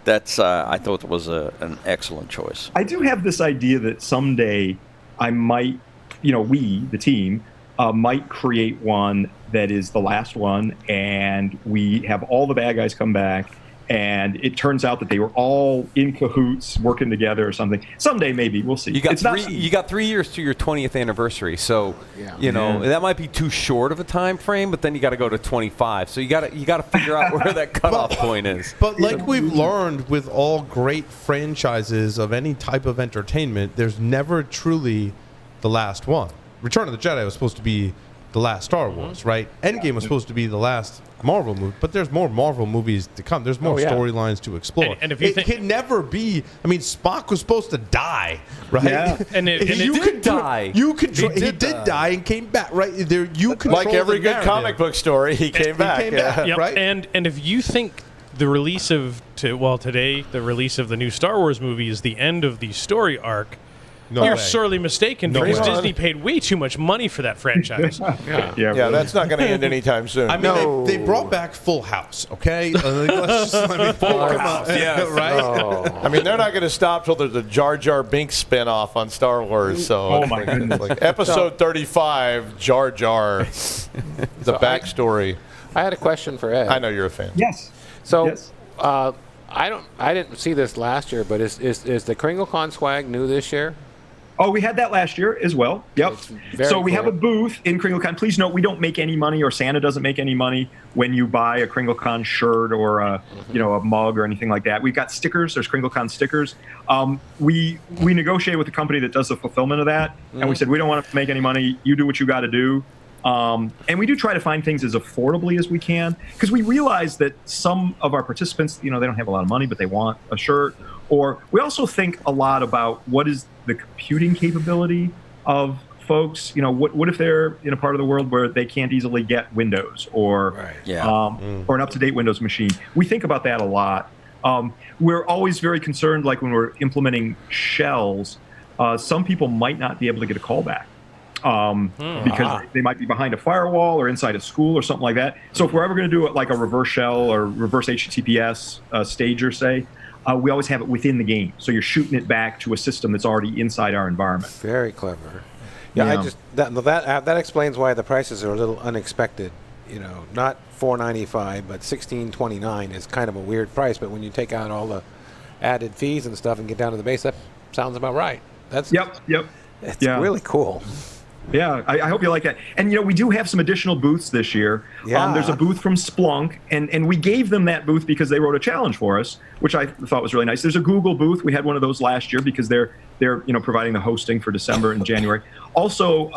that's I thought it was an excellent choice. I do have this idea that someday I might, we, the team, might create one that is the last one, and we have all the bad guys come back, and it turns out that they were all in cahoots working together or something. Someday, maybe. We'll see. You got 3 years to your 20th anniversary, so that might be too short of a time frame. But then you got to go to 25, so you got to figure out where that cutoff point is. But like we've learned with all great franchises of any type of entertainment, there's never truly the last one. Return of the Jedi was supposed to be the last Star Wars, right? Endgame was supposed to be the last Marvel movie, but there's more Marvel movies to come. There's more storylines to explore. And if you it can never be. I mean, Spock was supposed to die, right? Yeah. And he did die. He did die and came back, right? You control Like every the good narrative. comic book story, he came back. Yep. Right? And if you think the release of today, the release of the new Star Wars movie is the end of the story arc, you're sorely mistaken, because Disney paid way too much money for that franchise. Yeah, that's not going to end anytime soon. I mean, they brought back Full House, okay? Let's just Full House, right? Oh. I mean, they're not going to stop till there's a Jar Jar Binks spinoff on Star Wars. So, oh my goodness! Like episode 35, Jar Jar, the backstory. I had a question for Ed. I know you're a fan. Yes. So, Yes. I didn't see this last year, but is the KringleCon swag new this year? Oh, we had that last year as well. Yep. So we have a booth in KringleCon. Please note, we don't make any money, or Santa doesn't make any money when you buy a KringleCon shirt or a mug or anything like that. We've got stickers. There's KringleCon stickers. We negotiate with the company that does the fulfillment of that, and we said, we don't want to make any money. You do what you got to do. And we do try to find things as affordably as we can, because we realize that some of our participants, they don't have a lot of money, but they want a shirt. Or we also think a lot about what is the computing capability of folks. What if they're in a part of the world where they can't easily get Windows or or an up-to-date Windows machine. We think about that a lot. We're always very concerned, like when we're implementing shells, some people might not be able to get a callback. Because they might be behind a firewall or inside a school or something like that. So if we're ever going to do it like a reverse shell or reverse HTTPS stager, say, we always have it within the game. So you're shooting it back to a system that's already inside our environment. Very clever. Yeah. That explains why the prices are a little unexpected. Not $4.95, but $16.29 is kind of a weird price. But when you take out all the added fees and stuff and get down to the base. That sounds about right. That's Yep. It's Yeah. really cool. Yeah, I hope you like that. And, we do have some additional booths this year. Yeah. There's a booth from Splunk, and we gave them that booth because they wrote a challenge for us, which I thought was really nice. There's a Google booth. We had one of those last year because they're providing the hosting for December and January. Also,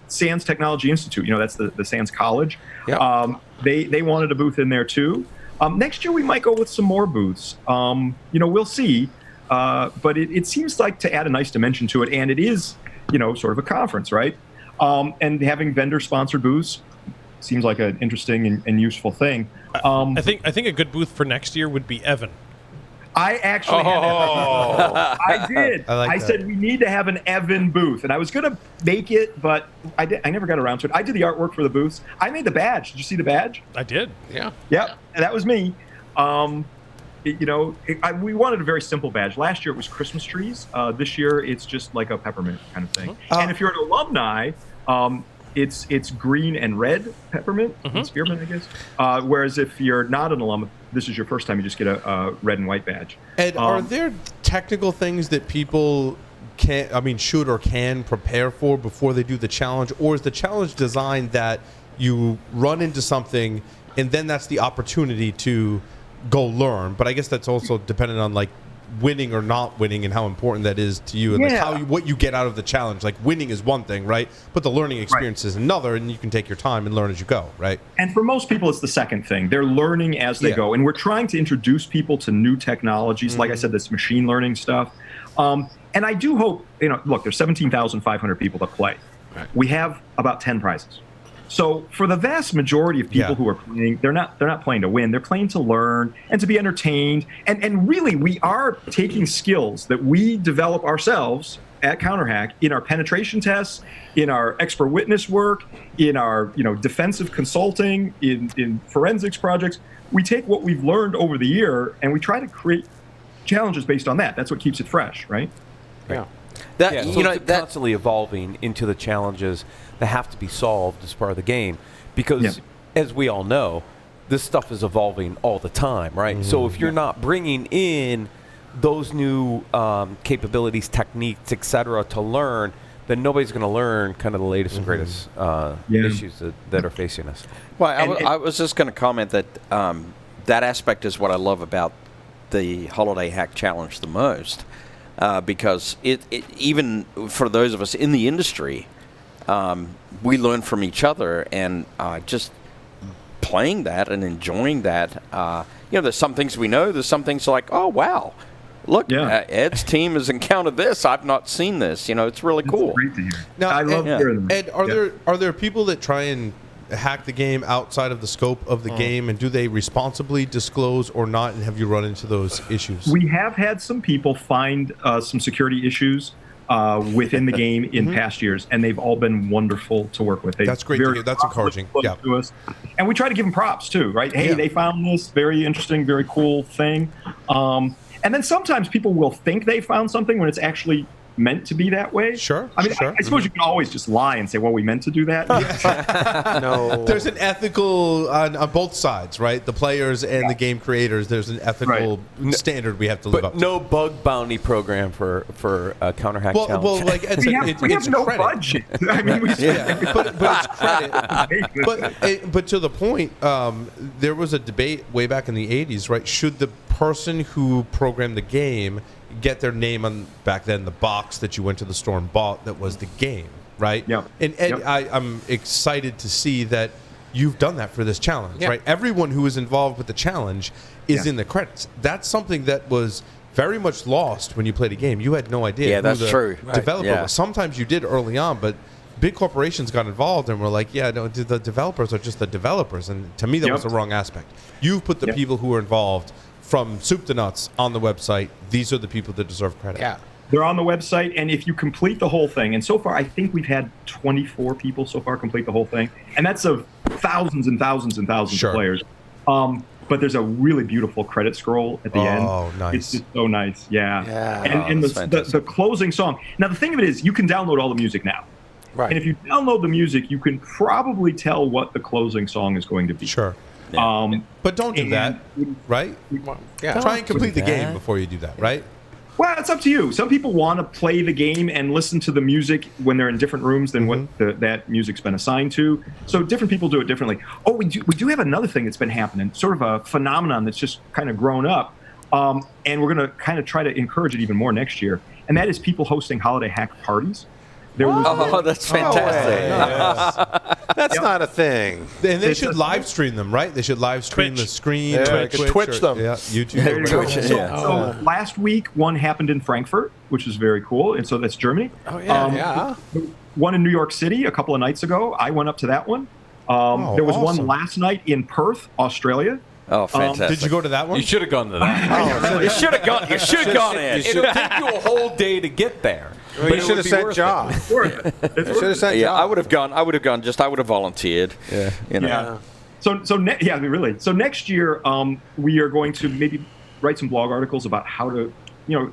SANS Technology Institute, that's the SANS College. Yep. They wanted a booth in there, too. Next year, we might go with some more booths. We'll see. But it seems like to add a nice dimension to it, and it is, sort of a conference, right? And having vendor-sponsored booths seems like an interesting and useful thing. I think a good booth for next year would be Evan. I actually had Evan. I did. I said we need to have an Evan booth, and I was going to make it, but I never got around to it. I did the artwork for the booths. I made the badge. Did you see the badge? I did. Yeah. Yep, that was me. We wanted a very simple badge. Last year it was Christmas trees. This year it's just like a peppermint kind of thing. And if you're an alumni, it's green and red peppermint, spearmint, I guess. Whereas if you're not an alum, this is your first time, you just get a red and white badge. Ed, are there technical things that people should or can prepare for before they do the challenge? Or is the challenge designed that you run into something and then that's the opportunity to go learn? But I guess that's also dependent on like winning or not winning and how important that is to you and like what you get out of the challenge. Like winning is one thing, right? But the learning experience is another, and you can take your time and learn as you go, right? And for most people, it's the second thing. They're learning as they go. And we're trying to introduce people to new technologies. Like I said, this machine learning stuff. And I do hope, look, there's 17,500 people that play. Right. We have about 10 prizes. So for the vast majority of people who are playing, they're not playing to win. They're playing to learn and to be entertained. And really, we are taking skills that we develop ourselves at Counterhack in our penetration tests, in our expert witness work, in our defensive consulting, in forensics projects. We take what we've learned over the year and we try to create challenges based on that. That's what keeps it fresh, right? Yeah. It's constantly evolving into the challenges that have to be solved as part of the game, because as we all know, this stuff is evolving all the time, right? So if you're not bringing in those new capabilities, techniques, etc., to learn, then nobody's going to learn kind of the latest and greatest issues that are facing us. Well, I was just going to comment that that aspect is what I love about the Holiday Hack Challenge the most. Because it even for those of us in the industry, we learn from each other, and just playing that and enjoying that. There's some things we know. There's some things like, oh wow, look, Ed's team has encountered this. I've not seen this. It's really cool. It's great to hear. Now, I love hearing them. Ed, are there people that try and hack the game outside of the scope of the game, and do they responsibly disclose or not, and have you run into those issues? We have had some people find some security issues within the game in past years, and they've all been wonderful to work with. That's great to hear. That's encouraging. Yeah. To us. And we try to give them props too, right? Hey, they found this very interesting, very cool thing. And then sometimes people will think they found something when it's actually meant to be that way. Sure. I suppose you can always just lie and say, well, we meant to do that. No. There's an ethical on both sides, right? The players and the game creators. There's an ethical standard we have to live up to. No bug bounty program for Counterhack Challenge. Well, like Ed said, we have no credit. budget. I mean, but it's credit. But to the point, there was a debate way back in the 80s, right? Should the person who programmed the game get their name on, back then, the box that you went to the store and bought that was the game, right? Yeah. And Ed, I'm excited to see that you've done that for this challenge, right? Everyone who is involved with the challenge is in the credits. That's something that was very much lost when you played a game. You had no idea who the true. developer was. Sometimes you did early on, but big corporations got involved and were like, the developers are just the developers. And to me, that was the wrong aspect. You've put the people who are involved from soup to nuts on the website. These are the people that deserve credit. Yeah. They're on the website, and if you complete the whole thing, and so far I think we've had 24 people so far complete the whole thing, and that's of thousands and thousands and thousands of players. But there's a really beautiful credit scroll at the end. Oh, nice. It's just so nice, and the closing song. Now, the thing of it is, you can download all the music now. Right. And if you download the music, you can probably tell what the closing song is going to be. Sure. Um, But don't do that, right? Yeah. Try and complete the game before you do that, right? Well, it's up to you. Some people want to play the game and listen to the music when they're in different rooms than what that music's been assigned to. So different people do it differently. Oh, we do have another thing that's been happening, sort of a phenomenon that's just kind of grown up. And we're going to kind of try to encourage it even more next year. And that is people hosting holiday hack parties. That's fantastic. That's not a thing. And they should live stream them, right? They should live stream the screen. Yeah, Twitch them. Yeah, YouTube. There you go. Twitch, So last week, one happened in Frankfurt, which is very cool. And so that's Germany. Oh, yeah. One in New York City a couple of nights ago. I went up to that one. There was one last night in Perth, Australia. Oh, fantastic. Did you go to that one? You should have gone to that. You should have gone. You should have gone in. It'll take you a whole day to get there. Well, you should have sent John. Should have sent Yeah, John. I would have gone. I would have volunteered. Yeah. You know. Yeah. So next year we are going to maybe write some blog articles about how to,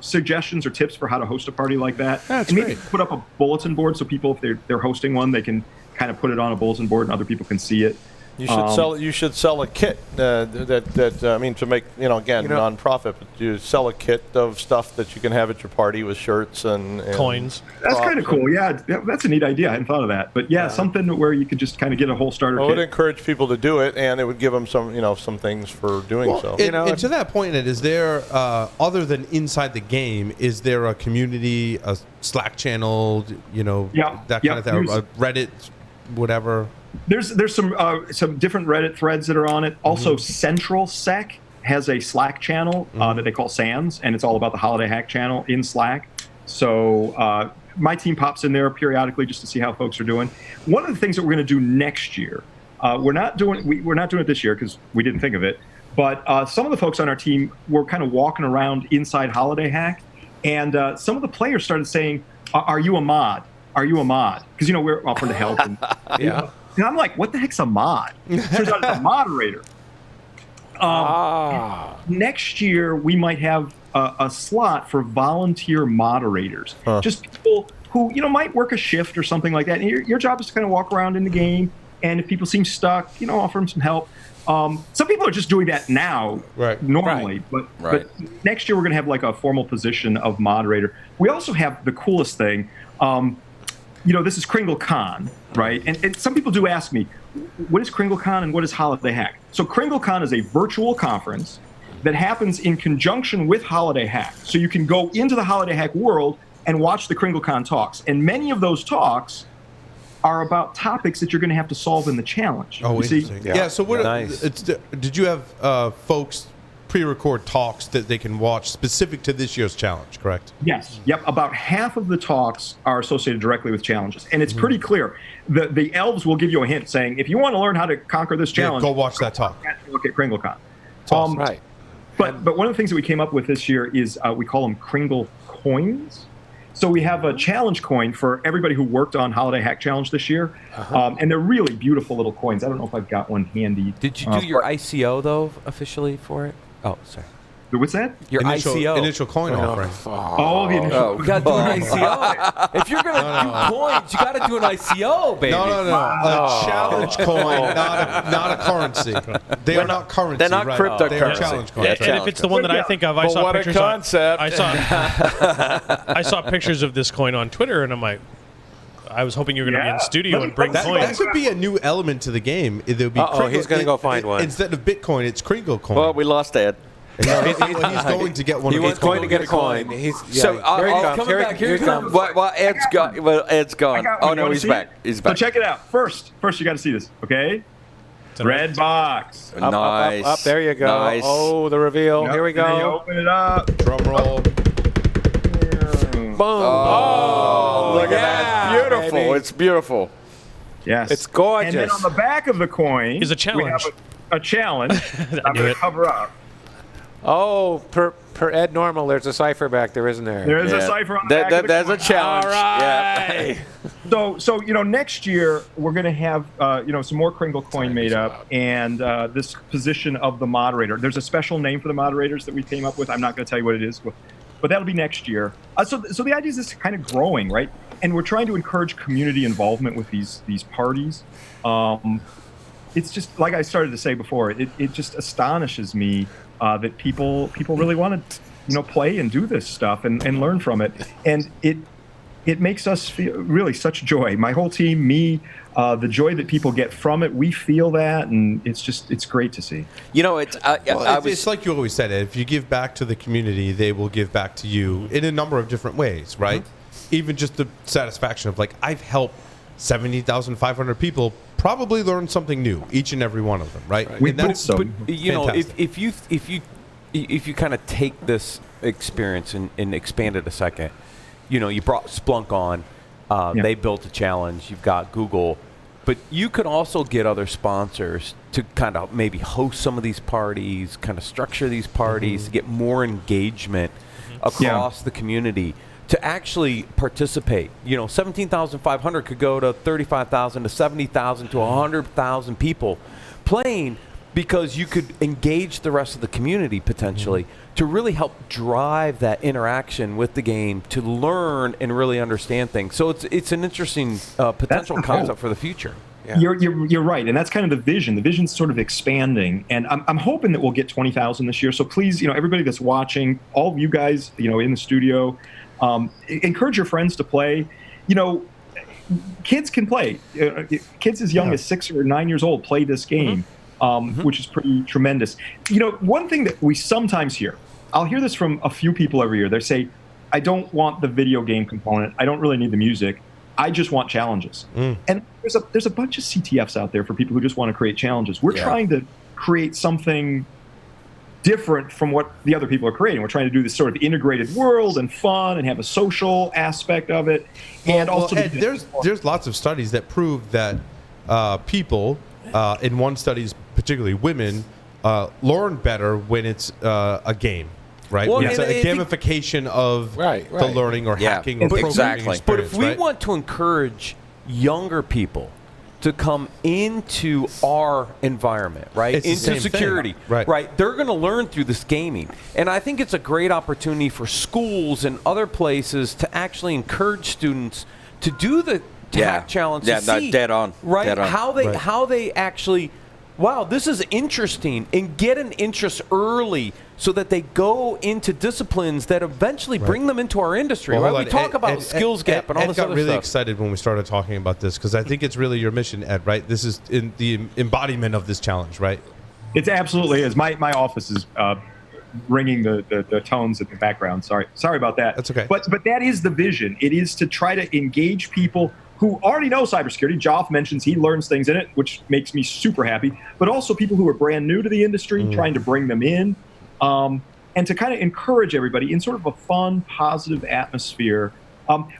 suggestions or tips for how to host a party like that. That's and maybe great. put up a bulletin board so people, if they're hosting one, they can kind of put it on a bulletin board and other people can see it. You should sell. You should sell a kit to make nonprofit. But you sell a kit of stuff that you can have at your party with shirts and Coins. That's kind of cool. Yeah, that's a neat idea. I hadn't thought of that. But something where you could just kind of get a whole starter I kit. would encourage people to do it, and it would give them some things for doing so. And to that point, Ed, is there, other than inside the game, is there a community, a Slack channel, that kind of thing, a Reddit, whatever? There's some different Reddit threads that are on it. Also, Central Sec has a Slack channel that they call SANS, and it's all about the Holiday Hack channel in Slack. So my team pops in there periodically just to see how folks are doing. One of the things that we're going to do next year, we're not doing it this year because we didn't think of it. But some of the folks on our team were kind of walking around inside Holiday Hack, and some of the players started saying, "Are you a mod? Are you a mod?" Because we're offering to help. And, and I'm like, what the heck's a mod? Turns out it's a moderator. Next year, we might have a slot for volunteer moderators. Just people who, might work a shift or something like that. And your job is to kind of walk around in the game. And if people seem stuck, offer them some help. Some people are just doing that now, normally. But next year, we're going to have like a formal position of moderator. We also have the coolest thing. This is Kringle Con, right? And some people do ask me, what is Kringle Con and what is Holiday Hack? So Kringle Con is a virtual conference that happens in conjunction with Holiday Hack. So you can go into the Holiday Hack world and watch the Kringle Con talks. And many of those talks are about topics that you're going to have to solve in the challenge. Oh, you interesting. See? Yeah, so did you have folks pre-record talks that they can watch specific to this year's challenge, correct? Yes. Yep. About half of the talks are associated directly with challenges. And it's pretty clear. The elves will give you a hint saying, if you want to learn how to conquer this challenge, go watch that talk. Look at KringleCon. Awesome. Right. But one of the things that we came up with this year is we call them Kringle coins. So we have a challenge coin for everybody who worked on Holiday Hack Challenge this year. And they're really beautiful little coins. I don't know if I've got one handy. Did you do your ICO, though, officially for it? Oh, sorry. What's that? Your ICO. Initial coin offering. The initial. You got to do an ICO. If you're going to do coins, you got to do an ICO, baby. No. A challenge coin, not a currency. They are not currency. They're not cryptocurrency. They are challenge coins. And if it's the one that I think of, I saw what pictures. A concept. I saw pictures of this coin on Twitter, and I'm like, I was hoping you were going to be in studio and bring that coins. could be a new element to the game. There would be he's going to go find one. Instead of Bitcoin, it's Kringle coin. Well, we lost Ed. He's going to get one. He's going to get a coin. Here he comes. Well, Ed's gone. Oh no, he's back. He's back. So check it out. First you got to see this, okay? Red box. Nice. Up. There you go. Nice. Oh, the reveal. Here we And then you go. open it up. Drum roll. Boom. Oh, look at yeah, that. Beautiful. baby. It's beautiful. Yes. It's gorgeous. And then on the back of the coin Is a challenge. We have a challenge. I'm going to cover up. Oh, per Ed Normal, there's a cipher back there, isn't there? There's a cipher on the back of the There's coin. a challenge. All right. Yeah. So next year we're going to have some more Kringle coin made up, and this position of the moderator. There's a special name for the moderators that we came up with. I'm not going to tell you what it is, but that'll be next year. So the idea is this kind of growing, right? and we're trying to encourage community involvement with these parties. It's just like I started to say before. It just astonishes me that people really want to play and do this stuff and learn from it, and it makes us feel really such joy. My whole team, me, the joy that people get from it, we feel that, and it's great to see. It's like you always said, Ed, if you give back to the community, they will give back to you in a number of different ways, right? Mm-hmm. Even just the satisfaction of I've helped 70,500 people probably learn something new, each and every one of them, right? We hope so. But if you kind of take this experience and expand it a second, you brought Splunk on. They built a challenge. You've got Google. But you could also get other sponsors to kind of maybe host some of these parties, kind of structure these parties, to get more engagement across the community, to actually participate. 17,500 could go to 35,000 to 70,000 to 100,000 people playing, because you could engage the rest of the community potentially to really help drive that interaction with the game, to learn and really understand things. So it's an interesting potential concept for the future. Yeah. You're right, and that's kind of the vision. The vision's sort of expanding, and I'm hoping that we'll get 20,000 this year. So please, everybody that's watching, all of you guys, in the studio, encourage your friends to play. Kids can play. Kids as young as 6 or 9 years old play this game. Which is pretty tremendous. One thing that we sometimes hear, I'll hear this from a few people every year. They say, I don't want the video game component. I don't really need the music. I just want challenges. And there's a bunch of CTFs out there for people who just want to create challenges. We're trying to create something different from what the other people are creating. We're trying to do this sort of integrated world and fun and have a social aspect of it. And also, Ed, there's lots of studies that prove that people, in one studies, particularly women, learn better when it's a game, right? Well, when it's a gamification of the learning or hacking or programming experience. But if we want to encourage younger people to come into our environment, right, into security, right, they're going to learn through this gaming. And I think it's a great opportunity for schools and other places to actually encourage students to do the hack challenge. Dead on. Right? Dead on. How they actually, wow, this is interesting, and get an interest early so that they go into disciplines that eventually bring them into our industry. Well, right? We talk about skills gap and all this other stuff. I got really excited when we started talking about this, because I think it's really your mission, Ed, right? This is in the embodiment of this challenge, right? It absolutely is. My office is ringing the tones in the background. Sorry about that. That's okay. But that is the vision. It is to try to engage people who already know cybersecurity. Joff mentions he learns things in it, which makes me super happy. But also people who are brand new to the industry, trying to bring them in, and to kind of encourage everybody in sort of a fun, positive atmosphere.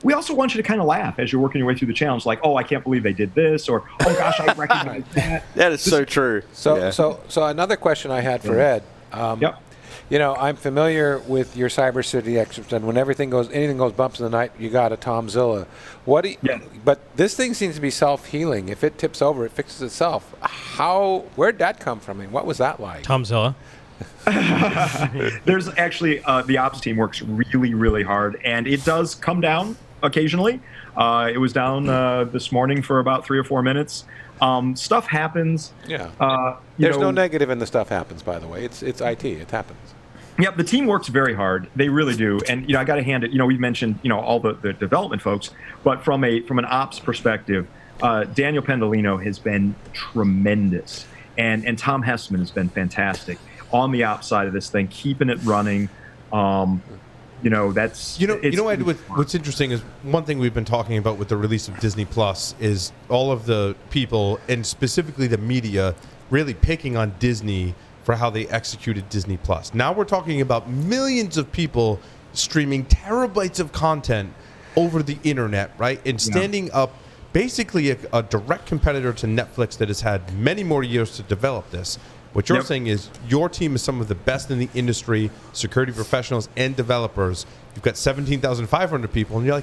We also want you to kind of laugh as you're working your way through the challenge, like, oh, I can't believe they did this, or oh gosh, I recognize that. That is so true. So another question I had for Ed. I'm familiar with your cybersecurity experts, and when anything goes bumps in the night, you got a Tomzilla. But this thing seems to be self-healing. If it tips over, it fixes itself. Where'd that come from, and what was that like? Tomzilla. There's actually the ops team works really, really hard, and it does come down occasionally. It was down this morning for about 3 or 4 minutes. Stuff happens. There's no negative in the stuff happens, by the way. It's IT. It happens. Yep, the team works very hard. They really do. And I got to hand it. We mentioned all the development folks, but from an ops perspective, Daniel Pendolino has been tremendous, and Tom Hessman has been fantastic on the ops side of this thing, keeping it running. What's interesting is one thing we've been talking about with the release of Disney Plus is all of the people, and specifically the media, really picking on Disney for how they executed Disney Plus. Now we're talking about millions of people streaming terabytes of content over the internet, right? And standing up basically a direct competitor to Netflix that has had many more years to develop this. What you're saying is your team is some of the best in the industry, security professionals and developers. You've got 17,500 people, and you're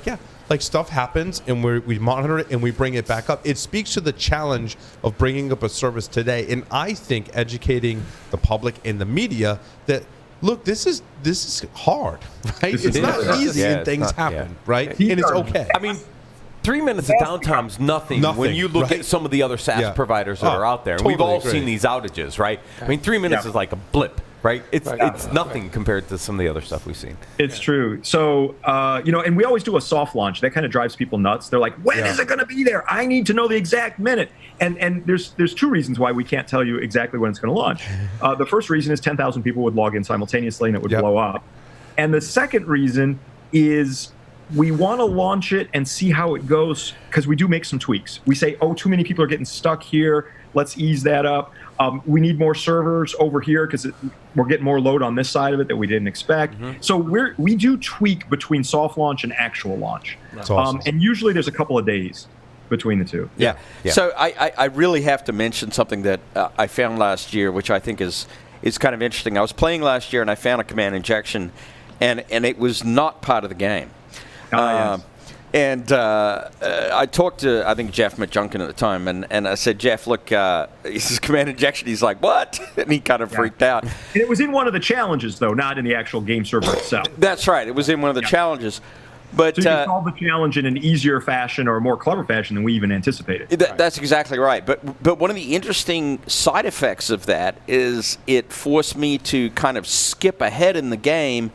like, stuff happens, and we monitor it, and we bring it back up. It speaks to the challenge of bringing up a service today, and I think educating the public and the media that, look, this is hard, right? It's not easy, and things happen, right? And it's okay. I mean, 3 minutes of downtime's nothing when you look at some of the other SaaS providers that are out there. And we've all seen these outages, right? I mean, 3 minutes is like a blip. Right, it's nothing compared to some of the other stuff we've seen. It's true. So and we always do a soft launch. That kind of drives people nuts. They're like, when is it going to be there? I need to know the exact minute. And there's two reasons why we can't tell you exactly when it's going to launch. The first reason is 10,000 people would log in simultaneously and it would blow up. And the second reason is we want to launch it and see how it goes, because we do make some tweaks. We say, too many people are getting stuck here. Let's ease that up. We need more servers over here because we're getting more load on this side of it that we didn't expect. So we do tweak between soft launch and actual launch. That's awesome. And usually there's a couple of days between the two. Yeah. So I really have to mention something that I found last year, which I think is kind of interesting. I was playing last year and I found a command injection, and it was not part of the game. Yes. And I talked to, I think, Jeff McJunkin at the time, and I said, Jeff, look, this is command injection. He's like, what? And he kind of freaked out. And it was in one of the challenges, though, not in the actual game server itself. That's right. It was in one of the challenges. But so you can solve the challenge in an easier fashion or a more clever fashion than we even anticipated. That's exactly right. But one of the interesting side effects of that is it forced me to kind of skip ahead in the game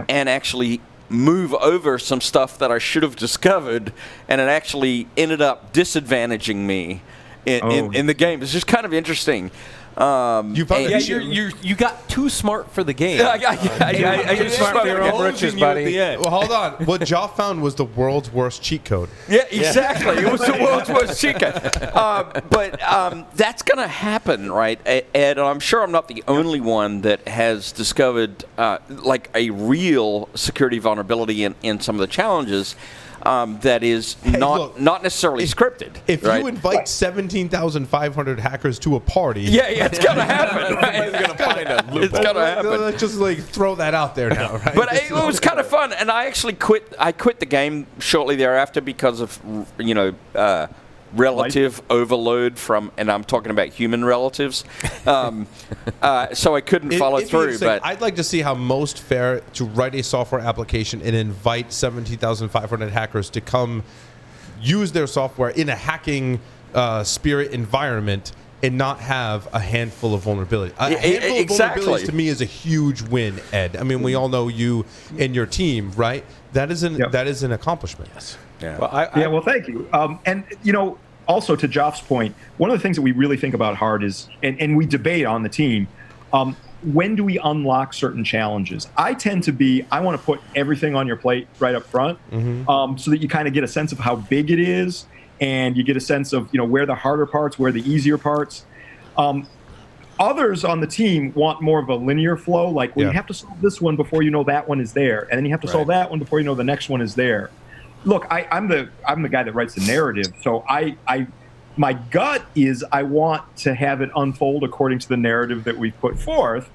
and actually move over some stuff that I should have discovered, and it actually ended up disadvantaging me in the game. It's just kind of interesting. You got too smart for the game. I too smart for your own britches, buddy. Well, hold on. What Joff found was the world's worst cheat code. Yeah, exactly. It was the world's worst cheat code. But that's going to happen, right, Ed? And I'm sure I'm not the only one that has discovered like a real security vulnerability in some of the challenges. That is not necessarily scripted. If you invite 17,500 hackers to a party, it's gonna happen. Right? It's gonna happen. Let's just throw that out there now, right? But it was kind of fun, and I actually quit. I quit the game shortly thereafter because of relative overload from, and I'm talking about human relatives. So I couldn't follow through. But I'd like to see how most fair to write a software application and invite 17,500 hackers to come use their software in a hacking spirit environment and not have a handful of vulnerabilities. A handful of vulnerabilities to me is a huge win, Ed. I mean, we all know you and your team, right? That is an accomplishment. Yes. Yeah. Well, thank you. And also to Joff's point, one of the things that we really think about hard is, and we debate on the team, when do we unlock certain challenges? I tend to be, I want to put everything on your plate right up front, so that you kind of get a sense of how big it is, and you get a sense of where the harder parts, where the easier parts. Others on the team want more of a linear flow, like you have to solve this one before you know that one is there, and then you have to solve that one before you know the next one is there. Look, I'm the guy that writes the narrative, so my gut is I want to have it unfold according to the narrative that we've put forth.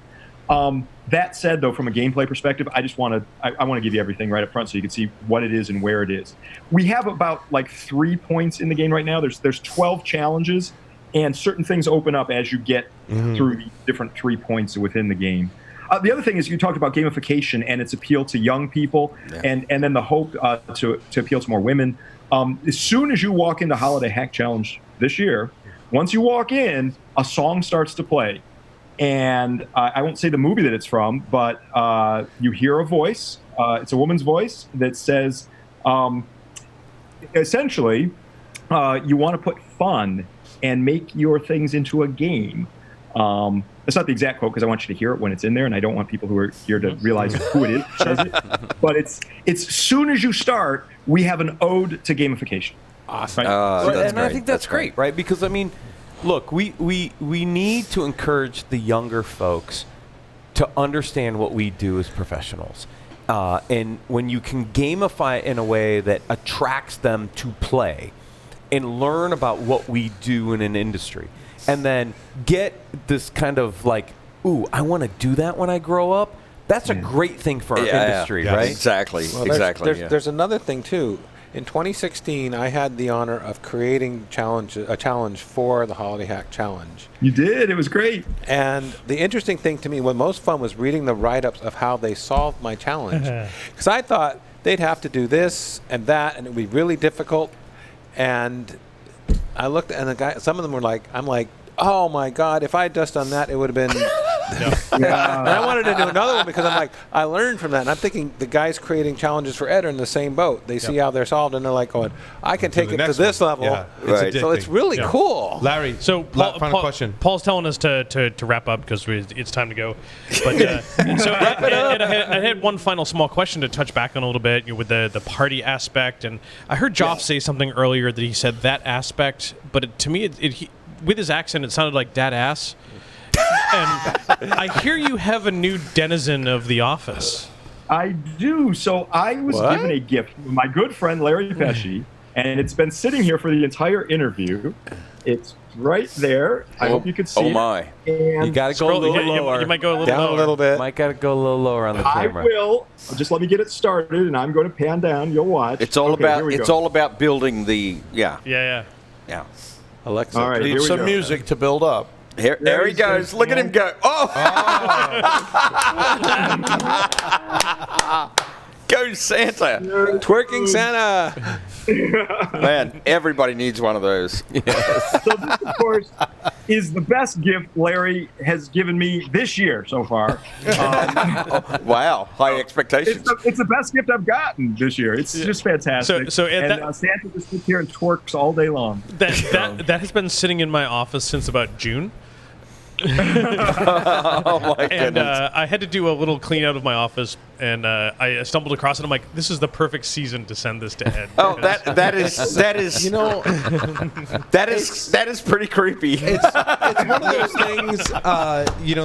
That said, though, from a gameplay perspective, I want to give you everything right up front so you can see what it is and where it is. We have about 3 points in the game right now. There's 12 challenges, and certain things open up as you get through the different 3 points within the game. The other thing is you talked about gamification and its appeal to young people, and then the hope to appeal to more women. As soon as you walk into Holiday Hack Challenge this year, once you walk in, a song starts to play. And I won't say the movie that it's from, but you hear a voice. It's a woman's voice that says, essentially, you want to put fun and make your things into a game. That's not the exact quote because I want you to hear it when it's in there, and I don't want people who are here to realize who it is says it. But it's as soon as you start, we have an ode to gamification. Awesome. And I think that's great, right? Because, I mean, look, we need to encourage the younger folks to understand what we do as professionals. And when you can gamify it in a way that attracts them to play and learn about what we do in an industry, and then get this kind of ooh, I want to do that when I grow up. That's a great thing for our industry, right? Exactly. Well, there's another thing, too. In 2016, I had the honor of creating a challenge for the Holiday Hack Challenge. You did. It was great. And the interesting thing to me, what most fun was reading the write-ups of how they solved my challenge. Because I thought they'd have to do this and that, and it would be really difficult. And I looked, and the guy, some of them were like, I'm like, oh my God, if I had just done that, it would have been. And I wanted to do another one because I'm like, I learned from that. And I'm thinking the guys creating challenges for Ed are in the same boat. They see how they're solved, and they're like going, I can take it to this level. Yeah, Right. So it's really cool. Larry, So final question. Paul's telling us to wrap up because it's time to go. But so I had one final small question to touch back on a little bit, with the party aspect. And I heard Joff say something earlier that he said that aspect, but to me, with his accent, it sounded like dad ass. And I hear you have a new denizen of the office. I do. So I was given a gift from my good friend Larry Pesci, and it's been sitting here for the entire interview. It's right there. I hope you can see it. Oh my! And You got to go a little lower. You might go a little Down lower. a little bit. Might got to go a little lower on the I camera. will. Just let me get it started, and I'm going to pan down. You'll watch. It's all Okay, here we go. all about building the Yeah. Alexa, All right, Need here we some go. music to build up. There he goes. Look at him go. Oh! Go Santa. twerking Santa. Man, everybody needs one of those. So this, of course, is the best gift Larry has given me this year so far. Wow. High expectations. It's the best gift I've gotten this year. It's just fantastic. So Ed, and Santa just sits here and twerks all day long. That has been sitting in my office since about June. Oh my And goodness. I had to do a little clean out of my office, and I stumbled across it. I'm like, this is the perfect season to send this to Ed. Oh, that is You know, that is pretty creepy. it's one of those things.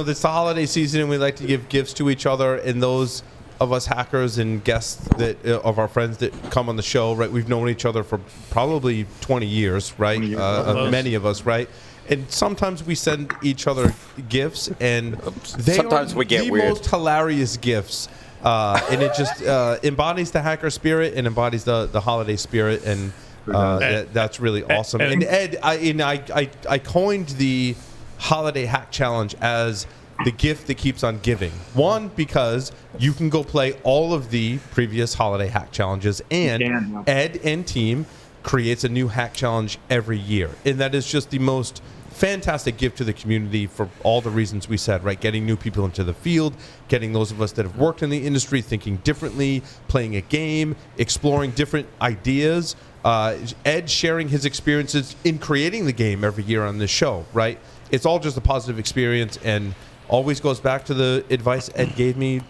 This the holiday season, and we like to give gifts to each other. And those of us hackers and guests that of our friends that come on the show, right? We've known each other for probably 20 years, right? Many of us, right? And sometimes we send each other gifts, and they Sometimes are we get the weird. most hilarious gifts. And it just embodies the hacker spirit and embodies the holiday spirit, and that's really awesome. And Ed, I coined the Holiday Hack Challenge as the gift that keeps on giving. One, because you can go play all of the previous Holiday Hack Challenges, and Ed and team creates a new hack challenge every year, and that is just the most fantastic gift to the community for all the reasons we said, right? Getting new people into the field, getting those of us that have worked in the industry thinking differently, playing a game, exploring different ideas. Ed sharing his experiences in creating the game every year on this show, right? It's all just a positive experience, and always goes back to the advice Ed gave me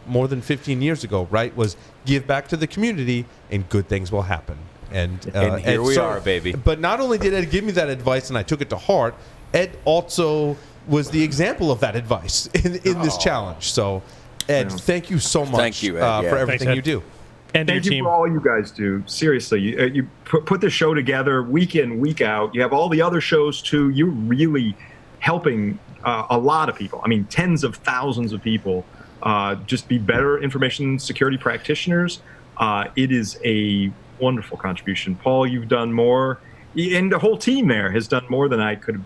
more than 15 years ago, right? Was give back to the community and good things will happen. And here we are, baby. But not only did Ed give me that advice and I took it to heart, Ed also was the example of that advice in this challenge. So, Ed, thank you so much Thank you, Ed, for everything Thanks, Ed. you do. And Thank your you team. for all you guys do. Seriously, you put the show together week in, week out. You have all the other shows too. You're really helping a lot of people. I mean, tens of thousands of people just be better information security practitioners. It is a wonderful contribution. Paul, you've done more, and the whole team there has done more than I could have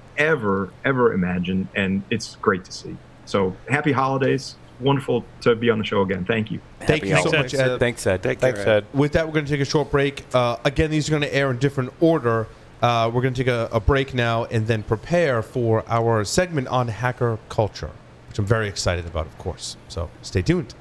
ever imagined, and it's great to see. So happy holidays. Wonderful to be on the show again. Thank you. Thank you so much, Ed. Thanks, Ed. Thanks, Ed. With that, we're going to take a short break. Again, these are going to air in different order. We're going to take a break now and then prepare for our segment on hacker culture, which I'm very excited about, of course. So stay tuned.